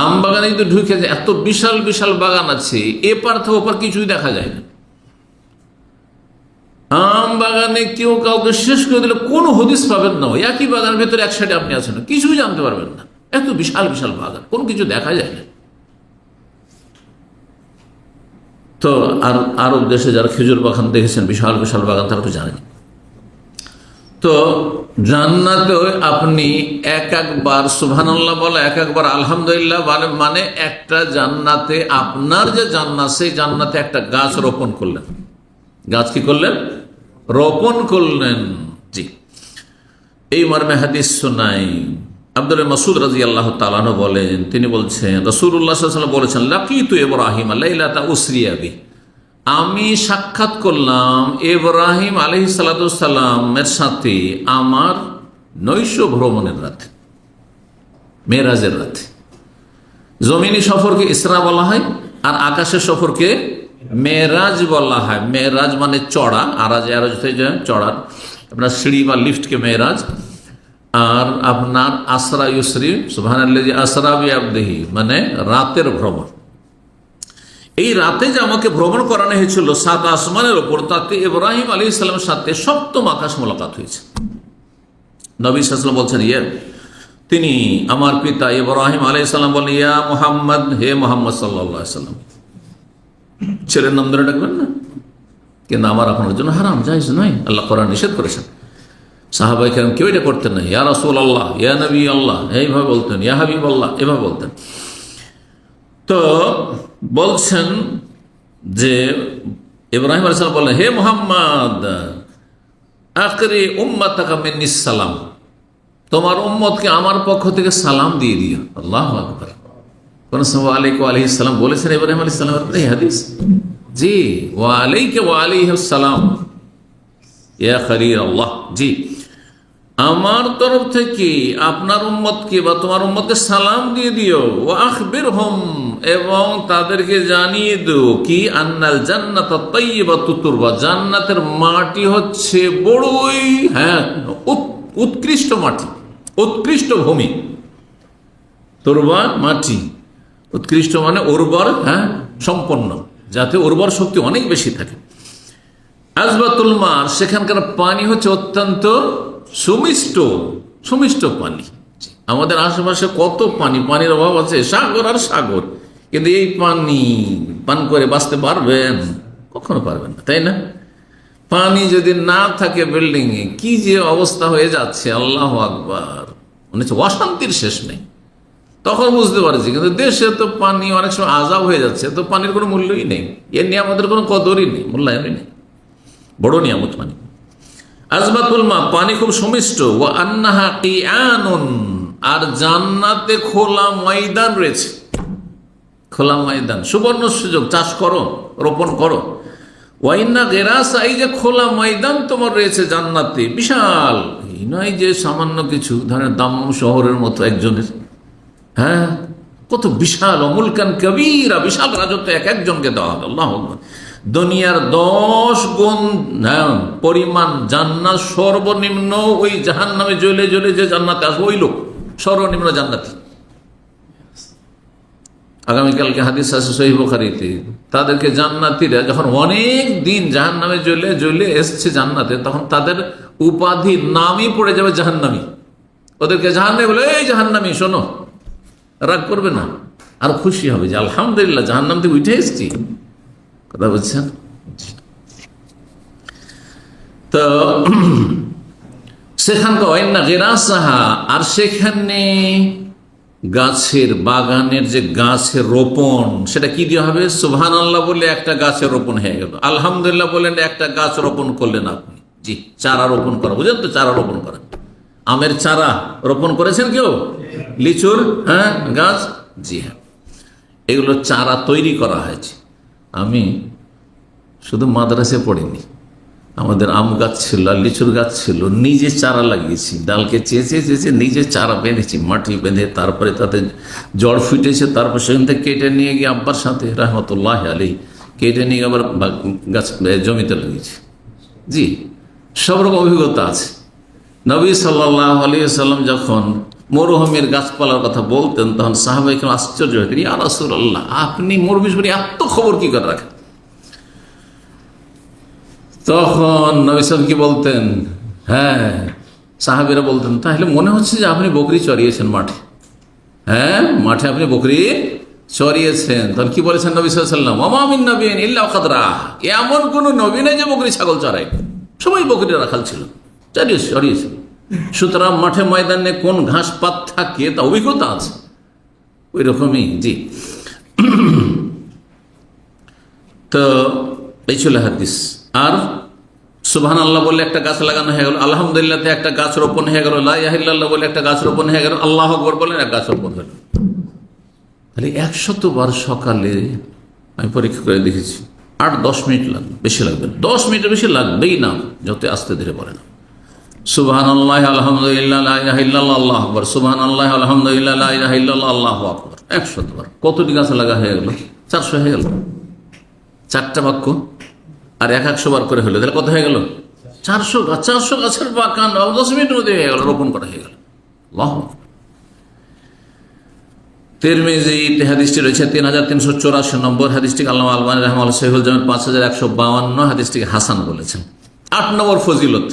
আম বাগানে কিন্তু ঢুকে যায়, এত বিশাল বিশাল বাগান আছে, এপার থেকে ওপার কিছুই দেখা যায় না। আম বাগানে কেউ কাউকে শেষ করে দিলে কোনো হদিস পাবেন না, একই বাগানের ভেতরে এক সাইডে আপনি আছেন, কিছুই জানতে পারবেন না। এত বিশাল বিশাল বাগান, কোনো কিছু দেখা যায় না। তো আর আরব দেশে যারা খেজুর বাগান দেখেছেন, বিশাল বিশাল বাগান, তারা তো জানেন। তো জান্নাতে আপনি এক একবার সুবহানাল্লাহ বলা, এক একবার আলহামদুলিল্লাহ মানে একটা জান্নাতে, আপনার যে জান্নাত, সেই জান্নাতে একটা গাছ রোপণ করলেন। গাছ কি করলেন? রোপণ করলেন। জি, এই মর্মে হাদিস শোনাই আব্দুল্লাহ মাসউদ রাদিয়াল্লাহু তাআলা আনহু বলেন, তিনি বলছেন রাসূলুল্লাহ সাল্লাল্লাহু আলাইহি ওয়াসাল্লাম বলেছেন, লাকিতু ইব্রাহিম লাইলাতা উসরিয়া বি, আমি সাক্ষাৎ করলাম ইব্রাহিম আলাইহিস সালাতু ওয়াস সালামের সাথে আমার নৈশ ভ্রমণের রাতে, মেরাজের রাতে। জমিনি সফরকে ইসরা বলা হয়, আর আকাশের সফরকে মেরাজ বলা হয়। মেরাজ মানে চড়া, আরাজ আরাজ থেকে যায় চড়ার, আপনার সিঁড়ি বা লিফটকে মেরাজ। আর আপনার আসরা ইউসরি সুবহানাল্লাযী আসরা বিআবদিহি মানে রাতের ভ্রমণ। এই রাতে যে আমাকে ভ্রমণ করানো হয়েছিল 7 আসমানের ওপর, তাতে ইব্রাহিম আলাইহিস সালামের সাথে 7ম আকাশ মোলাকাত হয়েছে। নবী সাল্লাল্লাহু আলাইহি ওয়াসাল্লাম বলছেন, তিনি আমার পিতা ইব্রাহিম আলাইহিস সালাম বলেন, ইয়া মুহাম্মদ, হে মুহাম্মদ সাল্লাল্লাহু আলাইহি ওয়াসাল্লাম। ছেলের নাম ধরে ডাকবেন না, কিন্তু আমার আপনার জন্য হারাম, জায়েজ নয়, আল্লাহ কোরআন নিষেধ করেছেন। সাহাবায়ে কেরাম কেউ এটা করতেন না, ইয়া রাসূলুল্লাহ, ইয়া নবী আল্লাহ, এইভাবে বলতেন, ইয়া হাবিব আল্লাহ, এভাবে বলতেন। তো বলছেন যে ইব্রাহিম আলাইহিস সালাম বললেন, হে মুহাম্মদ, আকরি উম্মাতাকা মিন্নিস সালাম, তোমার উম্মতকে আমার পক্ষ থেকে সালাম দিয়ে দিও। আল্লাহু আকবার। কোন সাহাবা আলাইহি আলাইহিস সালাম বলেছেন ইব্রাহিম আলাইহিস সালামের এই হাদিস? জি, ওয়া আলাইকা ওয়া আলাইহিস সালাম ইয়া খলিল আল্লাহ। জি, আমার তরফ থেকে আপনার উম্মতকে বা তোমার উম্মতকে সালাম দিয়ে দিও। ওয়া আখবিরহুম, এবং তাদেরকে জানিয়ে দিও কি, আন্নাল জান্নাতা তাইয়্যিবাতুত তুরবা, জান্নাতের মাটি হচ্ছে বড়ই উৎকৃষ্ট মাটি, উৎকৃষ্ট ভূমি। তুরবা মাটি, উৎকৃষ্ট মানে উর্বর, সম্পন্ন, যাতে উর্বর শক্তি অনেক বেশি থাকে। আজবাতুল মা, সেখানকার পানি হচ্ছে অত্যন্ত সুমিষ্ট, সুমিষ্ট পানি। আমাদের আশেপাশে কত পানি, পানির অভাব আছে, সাগর আর সাগর, কিন্তু এই পানি পান করে বাঁচতে পারবেন? কখনো পারবেন না, তাই না? পানি যদি না থাকে বিল্ডিং এ, কি যে অবস্থা হয়ে যাচ্ছে, আল্লাহু আকবার, মনে হচ্ছে অশান্তির শেষ নেই। তখন বুঝতে পারছি, কিন্তু দেশে তো পানি অনেক সময় আযাব হয়ে যাচ্ছে, তো পানির কোনো মূল্যই নেই, এর নিয়ে আমাদের কোনো কদরই নেই, মূল্যায়নই নেই। বড় নিয়ামত পানি। আজবাতুল মা, পানি খুব সুমিষ্ট। ওয়া আন্নাহা কিয়ানুন, আর জান্নাতে খোলা ময়দান রয়েছে, খোলা ময়দান, সুবর্ণ সুযোগ, চাষ করো, রোপণ করো। ওয়াইন্না গেরাসা, এই যে খোলা ময়দান তোমার রয়েছে জান্নাতে, বিশাল, এই নয় যে সামান্য কিছু, ধরেন দাম্মাম শহরের মতো একজনের, কত বিশাল, অমুলকান কবীরা, বিশাল রাজত্ব এক একজনকে দেওয়া হবে। আল্লাহু আকবার। দুনিয়ার 10 গুণ পরিমাণ জান্নাত, সর্বনিম্ন ওই জাহান্নামে জ্বলে জ্বলে যে জান্নাতে আসবে, ওই লোক সর্বনিম্ন জান্নাতি। আগামীকালকে হাদিস আছে সহিহ বুখারীতে, তাদেরকে জান্নাতীরা যখন অনেক দিন জাহান্নামে জ্বলে জ্বলে এসছে জান্নাতে, তখন তাদের উপাধি, নামই পড়ে যাবে জাহান্নামী। ওদেরকে জাহান্নামী বলে, এই জাহান্নামী শোনো, রাগ করবে না, আর খুশি হবে যে আলহামদুলিল্লাহ জাহান্নাম থেকে উঠে এসেছি। কথা বলছেন? তো সেখানকার ওয়াইন্না গিরাসাহা, আর সেখানে গাছের বাগানের যে গাছের রোপণ, সেটা কি দিয়ে হবে? সুবহানাল্লাহ বলে একটা গাছের রোপণ হয়ে গেল, আলহামদুলিল্লাহ বললেন একটা গাছ রোপণ করলেন আপনি। জি, চারা রোপণ করা, বুঝলেন তো? চারা রোপণ করা, আমের চারা রোপণ করেছেন কেউ? লিচুর গাছ, জি হ্যাঁ, এগুলো চারা তৈরি করা হয়েছে। আমি শুধু মাদ্রাসায় পড়িনি, আমাদের আম গাছ ছিল আর লিচুর গাছ ছিল, নিজে চারা লাগিয়েছি, ডালকে চেঁচে চেঁচে নিজে চারা বেঁধেছি, মাটি বেঁধে, তারপরে তাতে জড় ফুটেছে, তারপর সেখান থেকে কেটে নিয়ে গিয়ে আব্বার সাথে রহমতুল্লাহ আলাইহি কেটে নিয়ে আবার গাছ জমিতে লাগিয়েছি। জি, সব রকম অভিজ্ঞতা আছে। নবী সাল্লাল্লাহু আলাইহি ওয়াসাল্লাম যখন মরুভূমির গাছপালার কথা বলতেন, তখন সাহাবায়ে কেরাম আশ্চর্য হতেন, ইয়া রাসূলুল্লাহ, আপনি মরুভূমির এত খবর কি করে রাখেন? তখন নবী সাল্লাল্লাহু কি বলতেন? সাহাবীরা বলতেন, তাহলে মনে হচ্ছে যে আপনি বকরি চড়িয়েছেন মাঠে। মাঠে আপনি বকরি চড়িয়েছেন, তখন কি বলেছেন নবী সাল্লাল্লাহু আলাইহি ওয়াসাল্লাম, ওয়া মা মিন নাবিয়্যিন ইল্লা ওয়াকাদ রাআহ, এমন কোন নবী নেই যে বকরি ছাগল চড়ায়, সবাই বকরি রাখাল ছিল, চড়িয়েছে। সুতরাং মাঠে ময়দানে কোন ঘাস পাত থাকে তা অভিজ্ঞতা আছে, ওই রকমই। জি, তো এই ছিল হাদিস। আর সুবহানাল্লাহ বলে একটা গাছ লাগানো হয়ে গেল, আলহামদুলিল্লাহতে একটা গাছ রোপণ হয়ে গেল, লা ইলাহা ইল্লাল্লাহ বলে একটা গাছ রোপণ হয়ে গেল, আল্লাহু আকবার বলে এক গাছ রোপণ হলো। তাহলে 100 বার সকালে আমি পরীক্ষা করে দেখেছি 8-10 মিনিট লাগবে, বেশি লাগবে, 10 মিনিটের বেশি লাগবেই না, যত আস্তে ধীরে পড়ে না। সুবহানাল্লাহ আলহামদুলিল্লাহ লা ইলাহা ইল্লাল্লাহ আল্লাহু আকবার, সুবহানাল্লাহ আলহামদুলিল্লাহ লা ইলাহা ইল্লাল্লাহ আল্লাহু আকবার, 100 বার। কতটি গাছ লাগা হয়ে গেল? 400 হয়ে গেল, 4টা বাক্য, আর 100 বার করে হলো, তাহলে কত হয়ে গেল? 400 গাছ। 400 গাছের বাগান 10 মিনিটের মধ্যে হয়ে গেল, রোপণ করা হয়ে গেল। আল্লাহু আকবার। তিরমিজিতে হাদিসটি রয়েছে 3384 নম্বর হাদিসটিকে আল্লামা আলবানী রাহিমাহুল্লাহ সহিহুল জামি 5152, হাদিসটিকে হাসান বলেছেন। 8 নম্বর ফজিলত,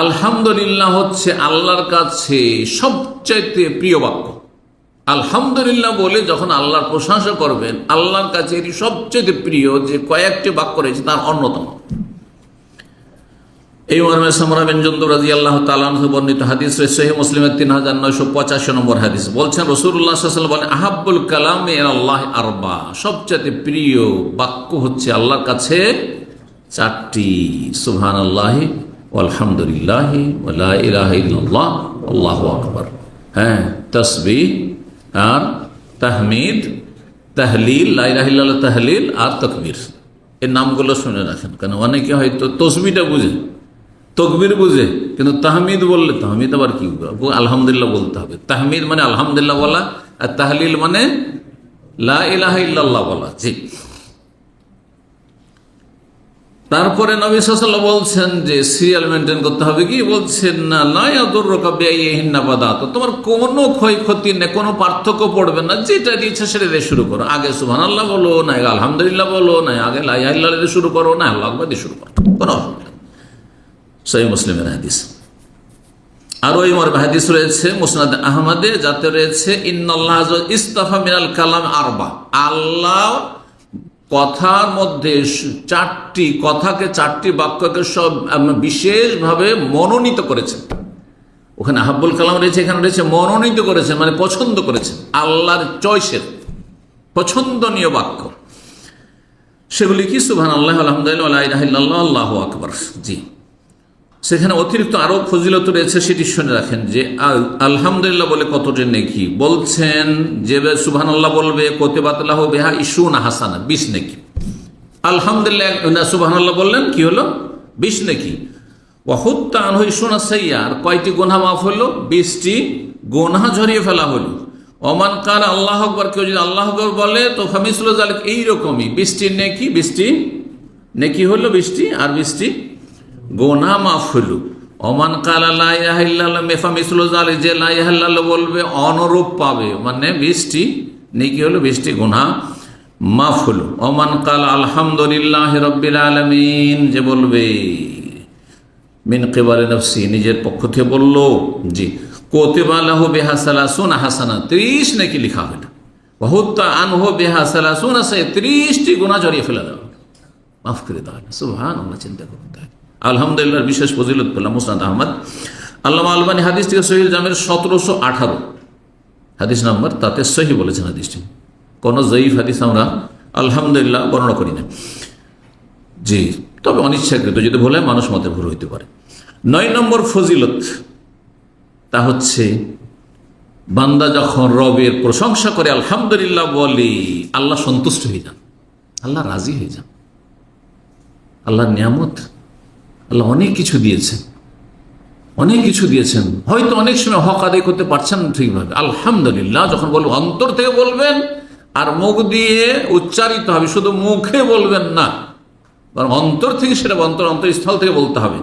আলহামদুলিল্লাহ হচ্ছে আল্লাহর কাছে সবচাইতে প্রিয় বাক্য। আলহামদুলিল্লাহ বলে যখন আল্লাহর প্রশংসা করবেন, আল্লাহর কাছে এটি সবচেয়ে প্রিয় যে কয়েকটি বাক্য রয়েছে তার অন্যতম। এই মর্মে সামরা বিন জুনদুব রাদিয়াল্লাহু তাআলা আনহু বর্ণিত হাদিস রয়েছে সহিহ মুসলিমের 3985 নম্বর হাদিস। বলছেন রাসূলুল্লাহ সাল্লাল্লাহু আলাইহি ওয়াসাল্লাম বলেন, আহাব্বুল কালামি ইলাল্লাহি আরবা, সবচেয়ে প্রিয় বাক্য হচ্ছে আল্লাহর কাছে 4টি, সুবহানাল্লাহি ওয়ালহামদুলিল্লাহি ওয়া লা ইলাহা ইল্লাল্লাহ আল্লাহু আকবার। হ্যাঁ, তাসবিহ আর তাহমিদ, তাহলিল, লা ইলাহা ইল্লাল্লাহ তাহলিল আর তাকবীর। এই নামগুলো শুনে রাখেন, কারণ অনেকে হয়তো তসবিহটা বুঝে, তকবীর বুঝে, কিন্তু তাহমিদ বললে, তাহমিদ আবার কি? আলহামদুলিল্লাহ বলতে হবে। তাহমিদ মানে আলহামদুলিল্লাহ বলা, আর তাহলিল মানে লা ইলাহা ইল্লাল্লাহ বলা। জি। তারপরে নবী সাল্লাল্লাহু আলাইহি ওয়াসাল্লাম বলছেন যে সিরিয়াল মেনটেন করতে হবে। কি বলছেন? না, লা ইয়াদুররুকা বিআইয়িহিন্না বাদাত, তোমার কোনো ক্ষয়ক্ষতি নেই, কোনো পার্থক্য পড়বে না, যেটা ইচ্ছা সেটা দিয়ে শুরু করো। আগে সুবহানাল্লাহ বলো, না আলহামদুলিল্লাহ বলো, না আগে লা ইলাহা ইল্লাল্লাহ দিয়ে শুরু করো, না আল্লাহু আকবার দিয়ে শুরু করো, কোনো অসুবিধা নেই। সহিহ মুসলিমের হাদিস। আর ওই মর্মে হাদিস রয়েছে মুসনাদ আহমদে, যাতে রয়েছে ইন্নাল্লাহ ইসতাফা মিনাল কালাম আরবা, আল্লাহ কথার মধ্যে 4টি কথাকে, 4টি বাক্যকে সব বিশেষভাবে মনোনীত করেছেন। ওখানে আহাব্বুল কালাম রয়েছে, এখানে রয়েছে মনোনীত করেছেন, মানে পছন্দ করেছেন, আল্লাহর চয়েসের পছন্দনীয় বাক্য। সেগুলি কি? সুবহানাল্লাহ আলহামদুলিল্লাহ লা ইলাহা ইল্লাল্লাহ আল্লাহু আকবার। জি, সেখানে অতিরিক্ত আরো ফজিলত রয়েছে, সেটি শুনে রাখেন যে আলহামদুলিল্লাহ বলে কতটি নেকি। বলছেন যে সুবহানাল্লাহ বলবে কুতিবাত লাহু বিহা 20 হাসানা, 20 নেকি। আলহামদুলিল্লাহ সুবহানাল্লাহ বললেন, কি হলো? 20 নেকি। ওয়া হুত্তা আনহু 20 সাইয়্যা, আর কয়টি গুনাহ মাফ হলো? 20টি গুনাহ ঝরিয়ে ফেলা হলো। ওমান কাল আল্লাহু আকবার, কেউ যদি আল্লাহু আকবার বলে তো ফামিসলু যালিক, এইরকমই 20টি নেকি, 20টি নেকি হলো 20টি, আর 20টি গুনাহ মাফ হলো। ওমান কাল লা ইলাহা ইল্লাল্লাহ ফামিসলু যালিক, যে লা ইলাহা ইল্লাল্লাহ বলবে অনুরূপ পাবে, মানে 20টি নেকি হলো, 20টি গুনাহ মাফ হলো। ওমান কাল আলহামদুলিল্লাহি রাব্বিল আলামিন, যে বলবে মিন কিবালি নফসি, নিজের পক্ষ থেকে বললো, জি, কুতিবা লাহু বিহা 30 হাসানা, 30 নেকি লেখা হলো। ওয়া হুত্তা আনহু বিহা 30 সাইয়্যা, 30টি গুনাহ ঝরিয়ে ফেলা দাও, মাফ করে দাও। সুবহানাল্লাহ, চিন্তা করতে হয়। আলহামদুলিল্লাহর বিশেষ ফজিলত পেলাম মুসনাদ আহমদ। আল্লামা আলবানী হাদিস থেকে সহিহ জামির 1718 হাদিস নাম্বার, তাতে সহিহ বলেছেন হাদিসটি। কোনো জয়ীফ হাদিস আমরা আলহামদুলিল্লাহ বর্ণনা করি না। জি, তবে অনিচ্ছাকৃত যদি ভুল হয়, মানুষ মতে ভুল হইতে পারে। 9 নম্বর ফজিলত, তা হচ্ছে বান্দা যখন রবের প্রশংসা করে আলহামদুলিল্লাহ বলে, আল্লাহ সন্তুষ্ট হয়ে যান, আল্লাহ রাজি হয়ে যান। আল্লাহর নিয়ামত, আল্লাহ অনেক কিছু দিয়েছেন, অনেক কিছু দিয়েছেন, হয়তো অনেক সময় হক আদায় করতে পারছেন ঠিকভাবে। আলহামদুলিল্লাহ যখন বলবেন, অন্তর থেকে বলবেন, আর মুখ দিয়ে উচ্চারিত হবে, শুধু মুখে বলবেন না, বরং অন্তর থেকে সেটা অন্তরস্থল থেকে বলতে হবে।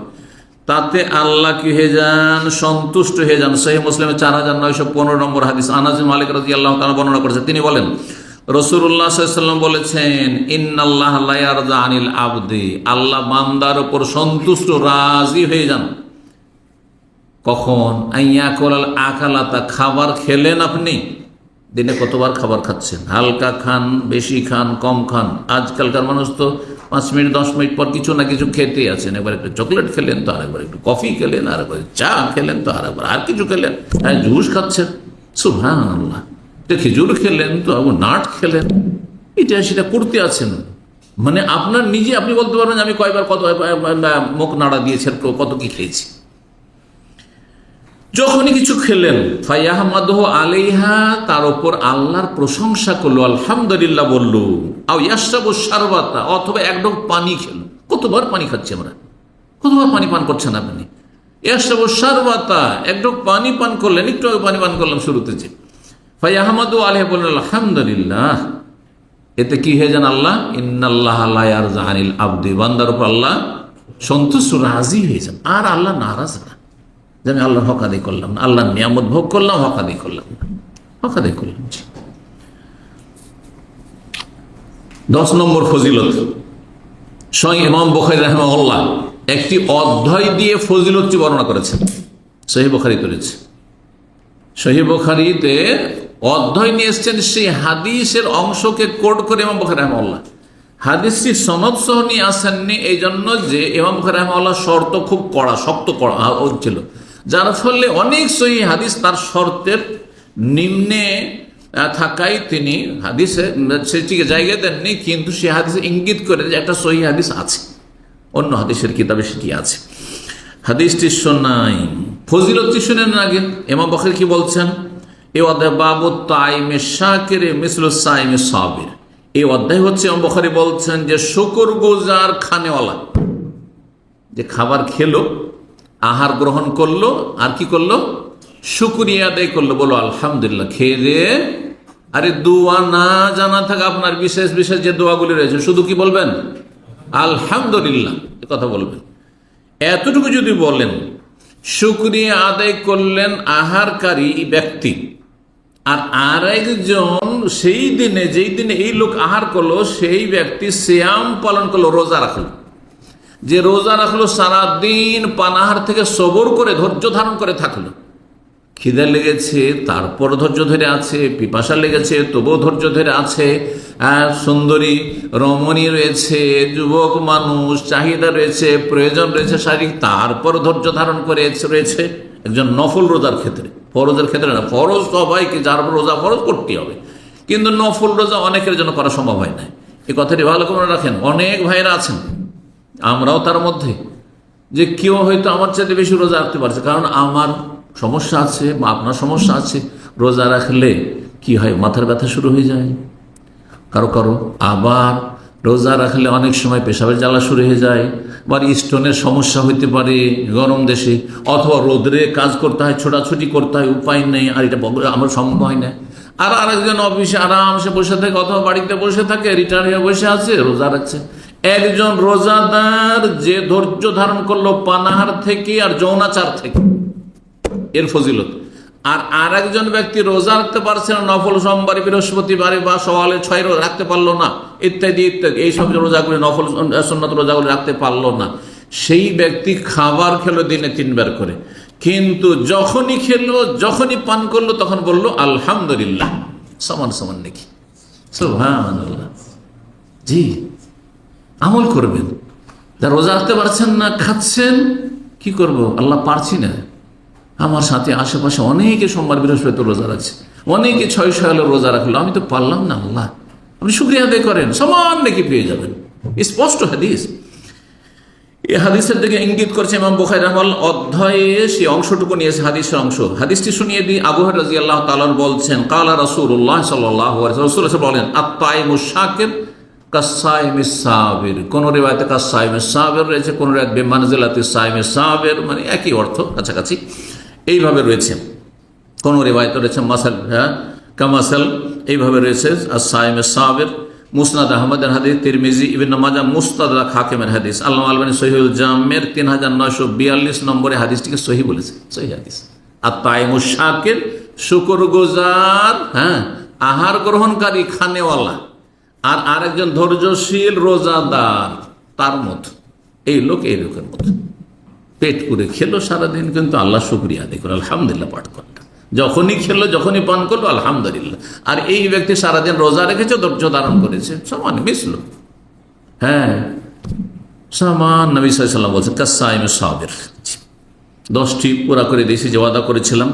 তাতে আল্লাহ কি হয়ে যান? সন্তুষ্ট হয়ে যান। সহিহ মুসলিমের 4915 নম্বর হাদিস, আনাস বিন মালিক রাদিয়াল্লাহু তাআলা বর্ণনা করেছেন। তিনি বলেন, রাসূলুল্লাহ সাল্লাল্লাহু আলাইহি ওয়াসাল্লাম বলেছেন, ইন্নাল্লাহ লা ইয়ারদা আনিল আবদি, আল্লাহ বান্দার উপর সন্তুষ্ট, রাজি হয়ে যান। কখন? আইয়াকুল আকালাতা, খাবার খেলেন আপনি, দিনে কতবার খাবার খাচ্ছেন? হালকা খান, বেশি খান, কম খান? আজকালকার মানুষ তো 5 মিনিট 10 মিনিট পর কিছু না কিছু খেতেই আছেন। একবার একটু চকলেট খেলেন, তো আরেকবার একটু কফি খেলেন, আরেকবার চা খেলেন, তো আরেকবার আর কিছু খেলেন, হ্যাঁ জুস খাচ্ছেন, সুবহানাল্লাহ। খেজুর খেলেন, তো নাট খেলেন, এটা সেটা করতে আছেন। মানে আপনার নিজে আপনি বলতে পারবেন আমি কয়বার কত মুখ নাড়া দিয়েছি, কত কি খেয়েছি। যখনই কিছু খেলেন ফায়াহমাদহু আলাইহা, তার উপর আল্লাহর প্রশংসা করলো, আলহামদুলিল্লাহ বললো। আও ইয়াশরাবু শারবাতা, অথবা এক ঢোক পানি খেলো। কতবার পানি খাচ্ছি আমরা, কতবার পানি পান করছেন আপনি? ইয়াশরাবু শারবাতা, এক ঢোক পানি পান করলেন, একটু আগে পানি পান করলাম শুরুতে যে। ফায়াহমাদু আলাইহা বললেন আলহামদুলিল্লাহ। এতে কি হয়ে যান? আল্লাহ ইন্নাল্লাহা লা ইয়ারযা আনিল আবদি, বান্দার উপর আল্লাহ সন্তুষ্ট রাজি হয়ে যান, আর আল্লাহ নারাজ না যে আমি আল্লাহর হক আদায় করলাম না, আল্লাহর নিয়ামত ভোগ করলাম, হক আদায় করলাম না, হক আদায় করলাম। 10 নম্বর ফজিলত, স্বয়ং ইমাম বুখারী রাহিমাহুল্লাহ একটি অধ্যায় দিয়ে ফজিলতটি বর্ণনা করেছেন। সহিহ বুখারীতে রয়েছে, সহিহ বুখারীতে অধ্যায় নিয়ে এসছেন, সেই হাদিসের অংশকে কোট করে ইমাম বুখারী রাহিমাহুল্লাহ হাদিসটি সনদ সহ নিয়ে আসেননি, এই জন্য যে ইমাম বুখারী রাহিমাহুল্লাহ শর্ত খুব কড়া, শক্ত কড়া ছিল, যার ফলে অনেক সহিহ হাদিস তার শর্তের নিম্নে থাকায় তিনি হাদিসে সেটিকে জায়গা দেননি, কিন্তু সে হাদিসে ইঙ্গিত করে যে একটা সহিহ হাদিস আছে, অন্য হাদিসের কিতাবে সেটি আছে। হাদিসটি শোনাই, ফজিলতটি শুনেন আগে। ইমাম বুখারী কি বলছেন? এই অধ্যায় বাবু তাইমে শাকিরে মিসলুস সাইমে সাবির, এই অধ্যায় হচ্ছে ইমাম বুখারী বলছেন যে শুকরগুজার খানেওয়ালা, যে খাবার খেলো, আহার গ্রহণ করলো, আর কি করলো? শুকরিয়া আদায় করলো, বলো আলহামদুলিল্লাহ। খেয়ে দিয়ে আরে দোয়া না জানা থাকে আপনার, বিশেষ বিশেষ যে দোয়াগুলি রয়েছে, শুধু কি বলবেন? আলহামদুলিল্লাহ, এ কথা বলবেন। এতটুকু যদি বলেন, শুকরিয়া আদায় করলেন আহারকারী ব্যক্তি, আর আরেকজন সেই দিনে, যেই দিনে এই লোক আহার করলো, সেই ব্যক্তি সিয়াম পালন করলো, রোজা রাখলো। যে রোজা রাখলো, সারাদিন পানাহার থেকে সবর করে ধৈর্য ধারণ করে থাকলো, খিদে লেগেছে তারপর ধৈর্য ধরে আছে, পিপাসা লেগেছে তবুও ধৈর্য ধরে আছে, সুন্দরী রমণী রয়েছে, যুবক মানুষ, চাহিদা রয়েছে, প্রয়োজন রয়েছে শারীরিক, তারপর ধৈর্য ধারণ করে রয়েছে। একজন নফল রোজার ক্ষেত্রে, ফরজের ক্ষেত্রে না, ফরজ সবাইকে, যার রোজা ফরজ করতে হবে, কিন্তু নফল রোজা অনেকের জন্য করা সম্ভব হয় না। এই কথাটি ভালো করে রাখেন। অনেক ভাইরা আছেন, আমরাও তার মধ্যে, যে কেউ হয়তো আমার চাইতে বেশি রোজা রাখতে পারছে, কারণ আমার সমস্যা আছে বা আপনার সমস্যা আছে। রোজা রাখলে কি হয়? মাথার ব্যথা শুরু হয়ে যায় কারো কারো, আবার রোজা রাখলে অনেক সময় পেশাবের জ্বালা শুরু হয়ে যায়, বা স্টোনের সমস্যা হইতে পারে গরম দেশে, অথবা রোদরে কাজ করতে হয়, ছোটাছুটি করতে হয়, উপায় নেই, আর এটা আমার সম্ভব হয় না। আর আরেকজন অফিসে আরামসে বসে থাকে, অথবা বাড়িতে বসে থাকে, রিটায়ার হয়ে বসে আছে, রোজা রাখছে। একজন রোজাদার যে ধৈর্য ধারণ করলো পানাহার থেকে আর যৌনাচার থেকে, এর ফজিলত। আর একজন ব্যক্তি রোজা রাখতে পারছে না, নফল সোমবারে, বৃহস্পতিবারে বা সওয়ালে 6 রোজা রাখতে পারলো না, ইত্যাদি ইত্যাদি, এইসব রোজাগুলি, নফল সুন্নাত রোজাগুলি রাখতে পারলো না, সেই ব্যক্তি খাবার খেলো দিনে 3 বার করে, কিন্তু যখনই খেলো, যখনই পান করলো, তখন বললো আলহামদুলিল্লাহ, সমান সমান নাকি? সুবহানাল্লাহ। জি, আমল করবেন। যা রোজা রাখতে পারছেন না, খাচ্ছেন, কি করব? আল্লাহ পারছি না। আমার সাথে আশেপাশে অনেকে সোমবার বৃহস্পতি রোজা রাখছে, অনেকে 6 রোজা রাখলো, আমি তো পারলাম না। আল্লাহ, আপনি শুকরিয়া আদায় করেন, সমান নাকি পেয়ে যাবেন। স্পষ্ট হাদিস। এই হাদিসের দিকে ইঙ্গিত করছে ইমাম বুখারী রাহিমাহুল্লাহ অধ্যায়ে, সেই অংশটুকু নিয়েছে হাদিসের অংশ। হাদিসটি শুনিয়ে দিই। আবু হুরায়রা রাদিয়াল্লাহু তাআলা বলছেন, কালা রাসূলুল্লাহ সাল্লাল্লাহু আলাইহি ওয়াসাল্লাম, রাসূল বলেন, আত-তাইমুশ শাকির কাস-সাইমিস সাবির। কোন রিওয়ায়াতে কাস-সাইমিস সাবির রয়েছে, কোন রিওয়ায়াতে বিমানজিলাতিস সাইমিস সাবির, মানে একই অর্থ, কাছাকাছি এইভাবে রয়েছে। কোন রিওয়ায়াতে রয়েছে মাসাল, কামাসাল, এইভাবে রয়েছে আস-সাইমিস সাবির। মুসনাদ আহমদের হাদিস, তিরমিজি, ইবনে মাজাহ, মুস্তাদরাক হাকিমের হাদিস, আল্লামা আলবানী সহিহুল জামের 3942 নম্বরে হাদিসটিকে সহিহ বলেছে, সহিহ হাদিস। আত-তাইমুশ শাকির, শুকরগুজার, আহার গ্রহণকারী, খানেওয়ালা, আর আরেকজন ধৈর্যশীল রোজাদার, তার মতো, এই লোক এই লোকের মতো পেট পুরে খেলো সারাদিন, কিন্তু আল্লাহ শুকরিয়া আদায় করে আলহামদুলিল্লাহ পাঠ করলো, যখনই খেলো, যখনই পান করলো, আলহামদুলিল্লাহ। আর এই ব্যক্তি সারাদিন রোজা রেখেছে, ধৈর্য ধারণ করেছে, সমান মিশল। হ্যাঁ, সমান। নবী সাল্লাল্লাহু আলাইহি ওয়াসাল্লাম বলছেন কাসাইম সাবির। 10টি পুরা করে দিয়েছি যে ওয়াদা করেছিলাম।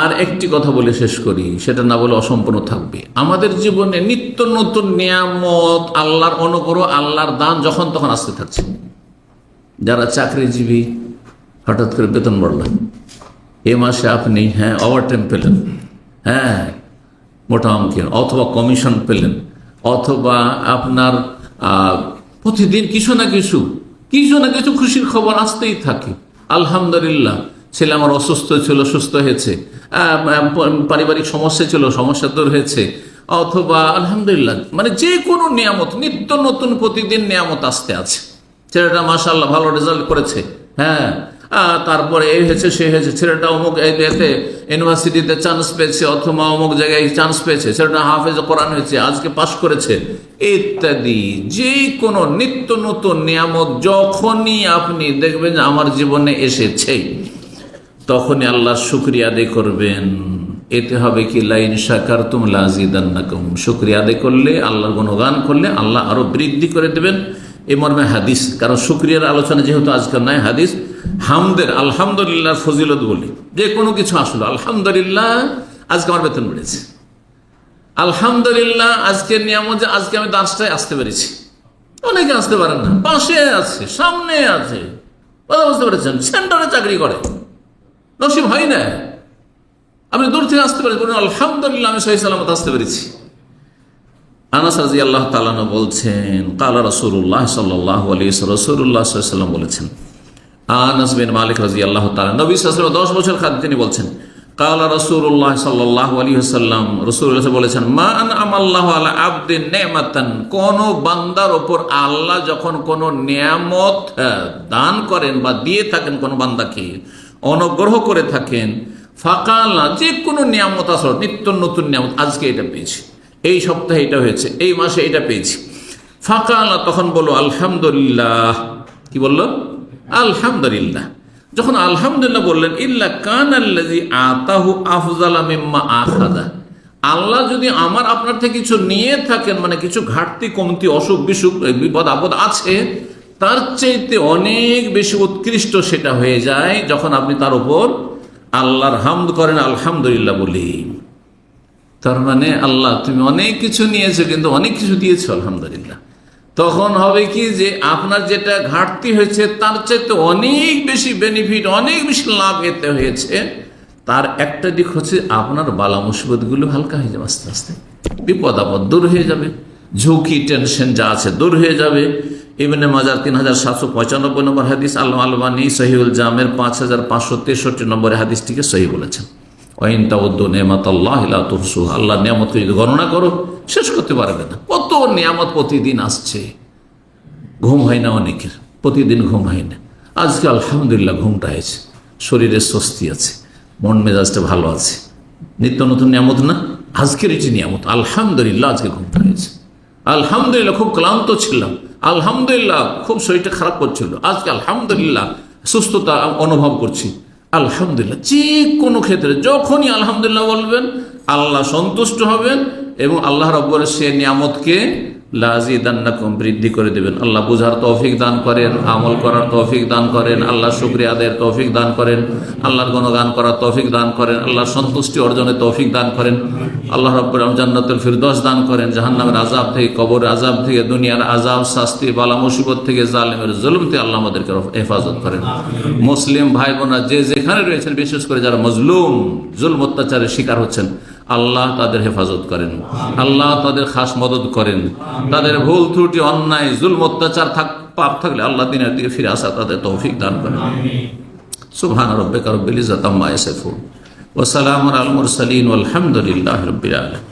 আর একটি কথা বলে শেষ করি, সেটা না বলে অসম্পূর্ণ থাকবে। আমাদের জীবনে নিত্য নতুন নিয়ামত, আল্লাহর অনুগ্রহ, আল্লাহর দান যখন তখন আসতে থাকছে। যারা চাকরিজীবী, হঠাৎ করে বেতন বাড়ল, এ মাসে আপনি ওভারটাইম পেলেন, মোটা অঙ্কের, অথবা কমিশন পেলেন, অথবা আপনার প্রতিদিন কিছু না কিছু খুশির খবর আসতেই থাকে। আলহামদুলিল্লাহ, ছেলে আমার অসুস্থ ছিল, সুস্থ হয়েছে, পারিবারিক সমস্যা ছিল, সমস্যা দূর হয়েছে, অথবা আলহামদুলিল্লাহ, মানে যে কোনো নিয়ামত, নিত্য নতুন প্রতিদিন নিয়ামত আসতে আছে। ছেলেটা মাশাআল্লাহ ভালো রেজাল্ট করেছে, তারপরে এই হয়েছে, সে হয়েছে, ছেলেটা অমুক এতে ইউনিভার্সিটিতে চান্স পেয়েছে, অথবা অমুক জায়গায় চান্স পেয়েছে, ছেলেটা হাফেজ কোরআন হয়েছে, আজকে পাশ করেছে, ইত্যাদি। যে কোনো নিত্য নতুন নিয়ামত যখনই আপনি দেখবেন আমার জীবনে এসেছে, তখনই আল্লাহর শুকরিয়া আদায় করবেন। এতে হবে কি, লাইন শাকারতুম লাযিদান্নাকুম। শুকরিয়া আদায় করলে, আল্লাহর গুণগান করলে আল্লাহ আরো বৃদ্ধি করে দেবেন। এই মর্মে হাদিস, কারণ শুকরিয়ার আলোচনা যেহেতু আজকাল নাই, হাদিস হামদের, আলহামদুলিল্লাহ ফজিলত বলি। যে কোনো কিছু আসলো, আলহামদুলিল্লাহ আজকে আমার বেতন বেড়েছে, আলহামদুলিল্লাহ আজকের নিয়ামত যে আজকে আমি 10টায় আসতে পেরেছি। অনেকে আসতে পারেন না, পাশে আছে, সামনে আছে, কথা বুঝতে পেরেছেন, সেন্টারে চাকরি করে, নসিব হয় না, আপনি দূর থেকে আসতে পারেন, বলুন আলহামদুলিল্লাহ আমি সহি সালামত আসতে পেরেছি। আনাস রাদিয়াল্লাহু তাআলা আনহু বলছেন, ক্বালা রাসূলুল্লাহ সাল্লাল্লাহু আলাইহি ওয়াসাল্লাম, রাসূলুল্লাহ সাল্লাল্লাহু আলাইহি ওয়াসাল্লাম বলেছেন, আনাস বিন মালিক রাদিয়াল্লাহু তাআলা, নবী সাল্লাল্লাহু আলাইহি ওয়াসাল্লাম 10 বছর খাদ্য তিনি বলছেন, ক্বালা রাসূলুল্লাহ সাল্লাল্লাহু আলাইহি ওয়াসাল্লাম, রাসূলুল্লাহ বলেছেন, মা আনআমাল্লাহু আলা আবদিন নি'মাতান, কোন বান্দার উপর আল্লাহ যখন কোন নিয়ামত দান করেন বা দিয়ে থাকেন, কোন বান্দাকে অনুগ্রহ করে থাকেন, ফাকালা, যে কোনো নিয়ামত আসলে নিত্য নতুন নিয়ামত, আজকে এটা পেয়েছি, এই সপ্তাহে এটা হয়েছে, এই মাসে এটা পেয়েছি, ফাকালা, তখন বলো আলহামদুলিল্লাহ। কি বললো? আলহামদুলিল্লাহ। যখন আলহামদুলিল্লাহ বললেন, ইল্লা কানাল্লাযী আতাহু আফযালা মিম্মা আখাযা, আল্লাহ যদি আমার আপনার থেকে কিছু নিয়ে থাকেন, মানে কিছু ঘাটতি কমতি, অসুখ বিসুখ, বিপদ আপদ আছে, তার চাইতে অনেক বেশি উৎকৃষ্ট সেটা হয়ে যায় যখন আপনি তার উপর আল্লাহর হামদ করেন, আলহামদুলিল্লাহ বলি। তার মানে আল্লাহ তুমি অনেক কিছু নিয়েছো, কিন্তু অনেক কিছু দিয়েছো, আলহামদুলিল্লাহ। তখন হবে কি, যে আপনার যেটা ঘাটতি হয়েছে তার চাইতে অনেক বেশি বেনিফিট, অনেক বেশি লাভ এতে হয়েছে। তার একটা দিক হচ্ছে আপনার বালা মুসিবতগুলো হালকা হয়ে যাবে, আস্তে আস্তে বিপদ আপদ দূর হয়ে যাবে, ঝুঁকি টেনশন যা আছে দূর হয়ে যাবে। ইবনে মাজার 3795 নম্বর হাদিস, আল আলবানী সহিহুল জামের 5563 নম্বরের হাদিসটিকে সহি বলেছেন। ওয়াইন তাউদ্দু নি'মাতাল্লাহি লা তুহসুহা, আল্লাহ নিয়ামতকে যদি গণনা করো শেষ করতে পারবে না। কত নিয়ামত প্রতিদিন আসছে। ঘুম হয় না অনেকের, প্রতিদিন ঘুম হয় না। আজকে আলহামদুলিল্লাহ ঘুমটা হয়েছে, শরীরে স্বস্তি আছে, মন মেজাজটা ভালো আছে, নিত্য নতুন নিয়ামত না, আজকের এটি নিয়ামত। আলহামদুলিল্লাহ আজকে ঘুমটা হয়েছে, আলহামদুলিল্লাহ খুব ক্লান্ত ছিলাম, আলহামদুলিল্লাহ খুব শরীরটা খারাপ করছিল, আজকে আলহামদুলিল্লাহ সুস্থতা অনুভব করছি, আলহামদুলিল্লাহ। যে কোনো ক্ষেত্রে যখনই আলহামদুলিল্লাহ বলবেন, আল্লাহ সন্তুষ্ট হবেন এবং আল্লাহ রাব্বুল সে নিয়ামতকে লাযিদান্নাকুম বৃদ্ধি করে দেবেন। আল্লাহ বুঝার তৌফিক দান করেন, আমল করার তৌফিক দান করেন, আল্লাহ শুকরিয়া আদায়ের তৌফিক দান করেন, আল্লাহর গুণগান করার তৌফিক দান করেন, আল্লাহর সন্তুষ্টি অর্জনের তৌফিক দান করেন। আল্লাহ রাব্বুল আলামিন জান্নাতুল ফিরদৌস দান করেন, জাহান্নামের আযাব থেকে, কবরের আযাব থেকে, দুনিয়ার আযাব, শাস্তি, বালা মুসিবত থেকে, জালিমের জুলুম থেকে আল্লাহ আমাদেরকে হেফাজত করেন। মুসলিম ভাই বোনরা যে যেখানে রয়েছেন, বিশেষ করে যারা মজলুম, জুলম অত্যাচারের শিকার হচ্ছেন, আল্লাহ তাদের হেফাজত করেন, আল্লাহ তাদের খাস মদত করেন। তাদের ভুল ত্রুটি, অন্যায়, জুলম অত্যাচার পাপ থাকলে আল্লাহ দিনের দিকে ফিরে আসা তাদের তৌফিক দান করেন। সুবহান রাব্বিকা রাব্বিল ইজ্জাতি আম্মা ইয়াসিফুন ওয়া সালামুন আলাল মুরসালিন ওয়াল হামদুলিল্লাহি রাব্বিল আলামিন।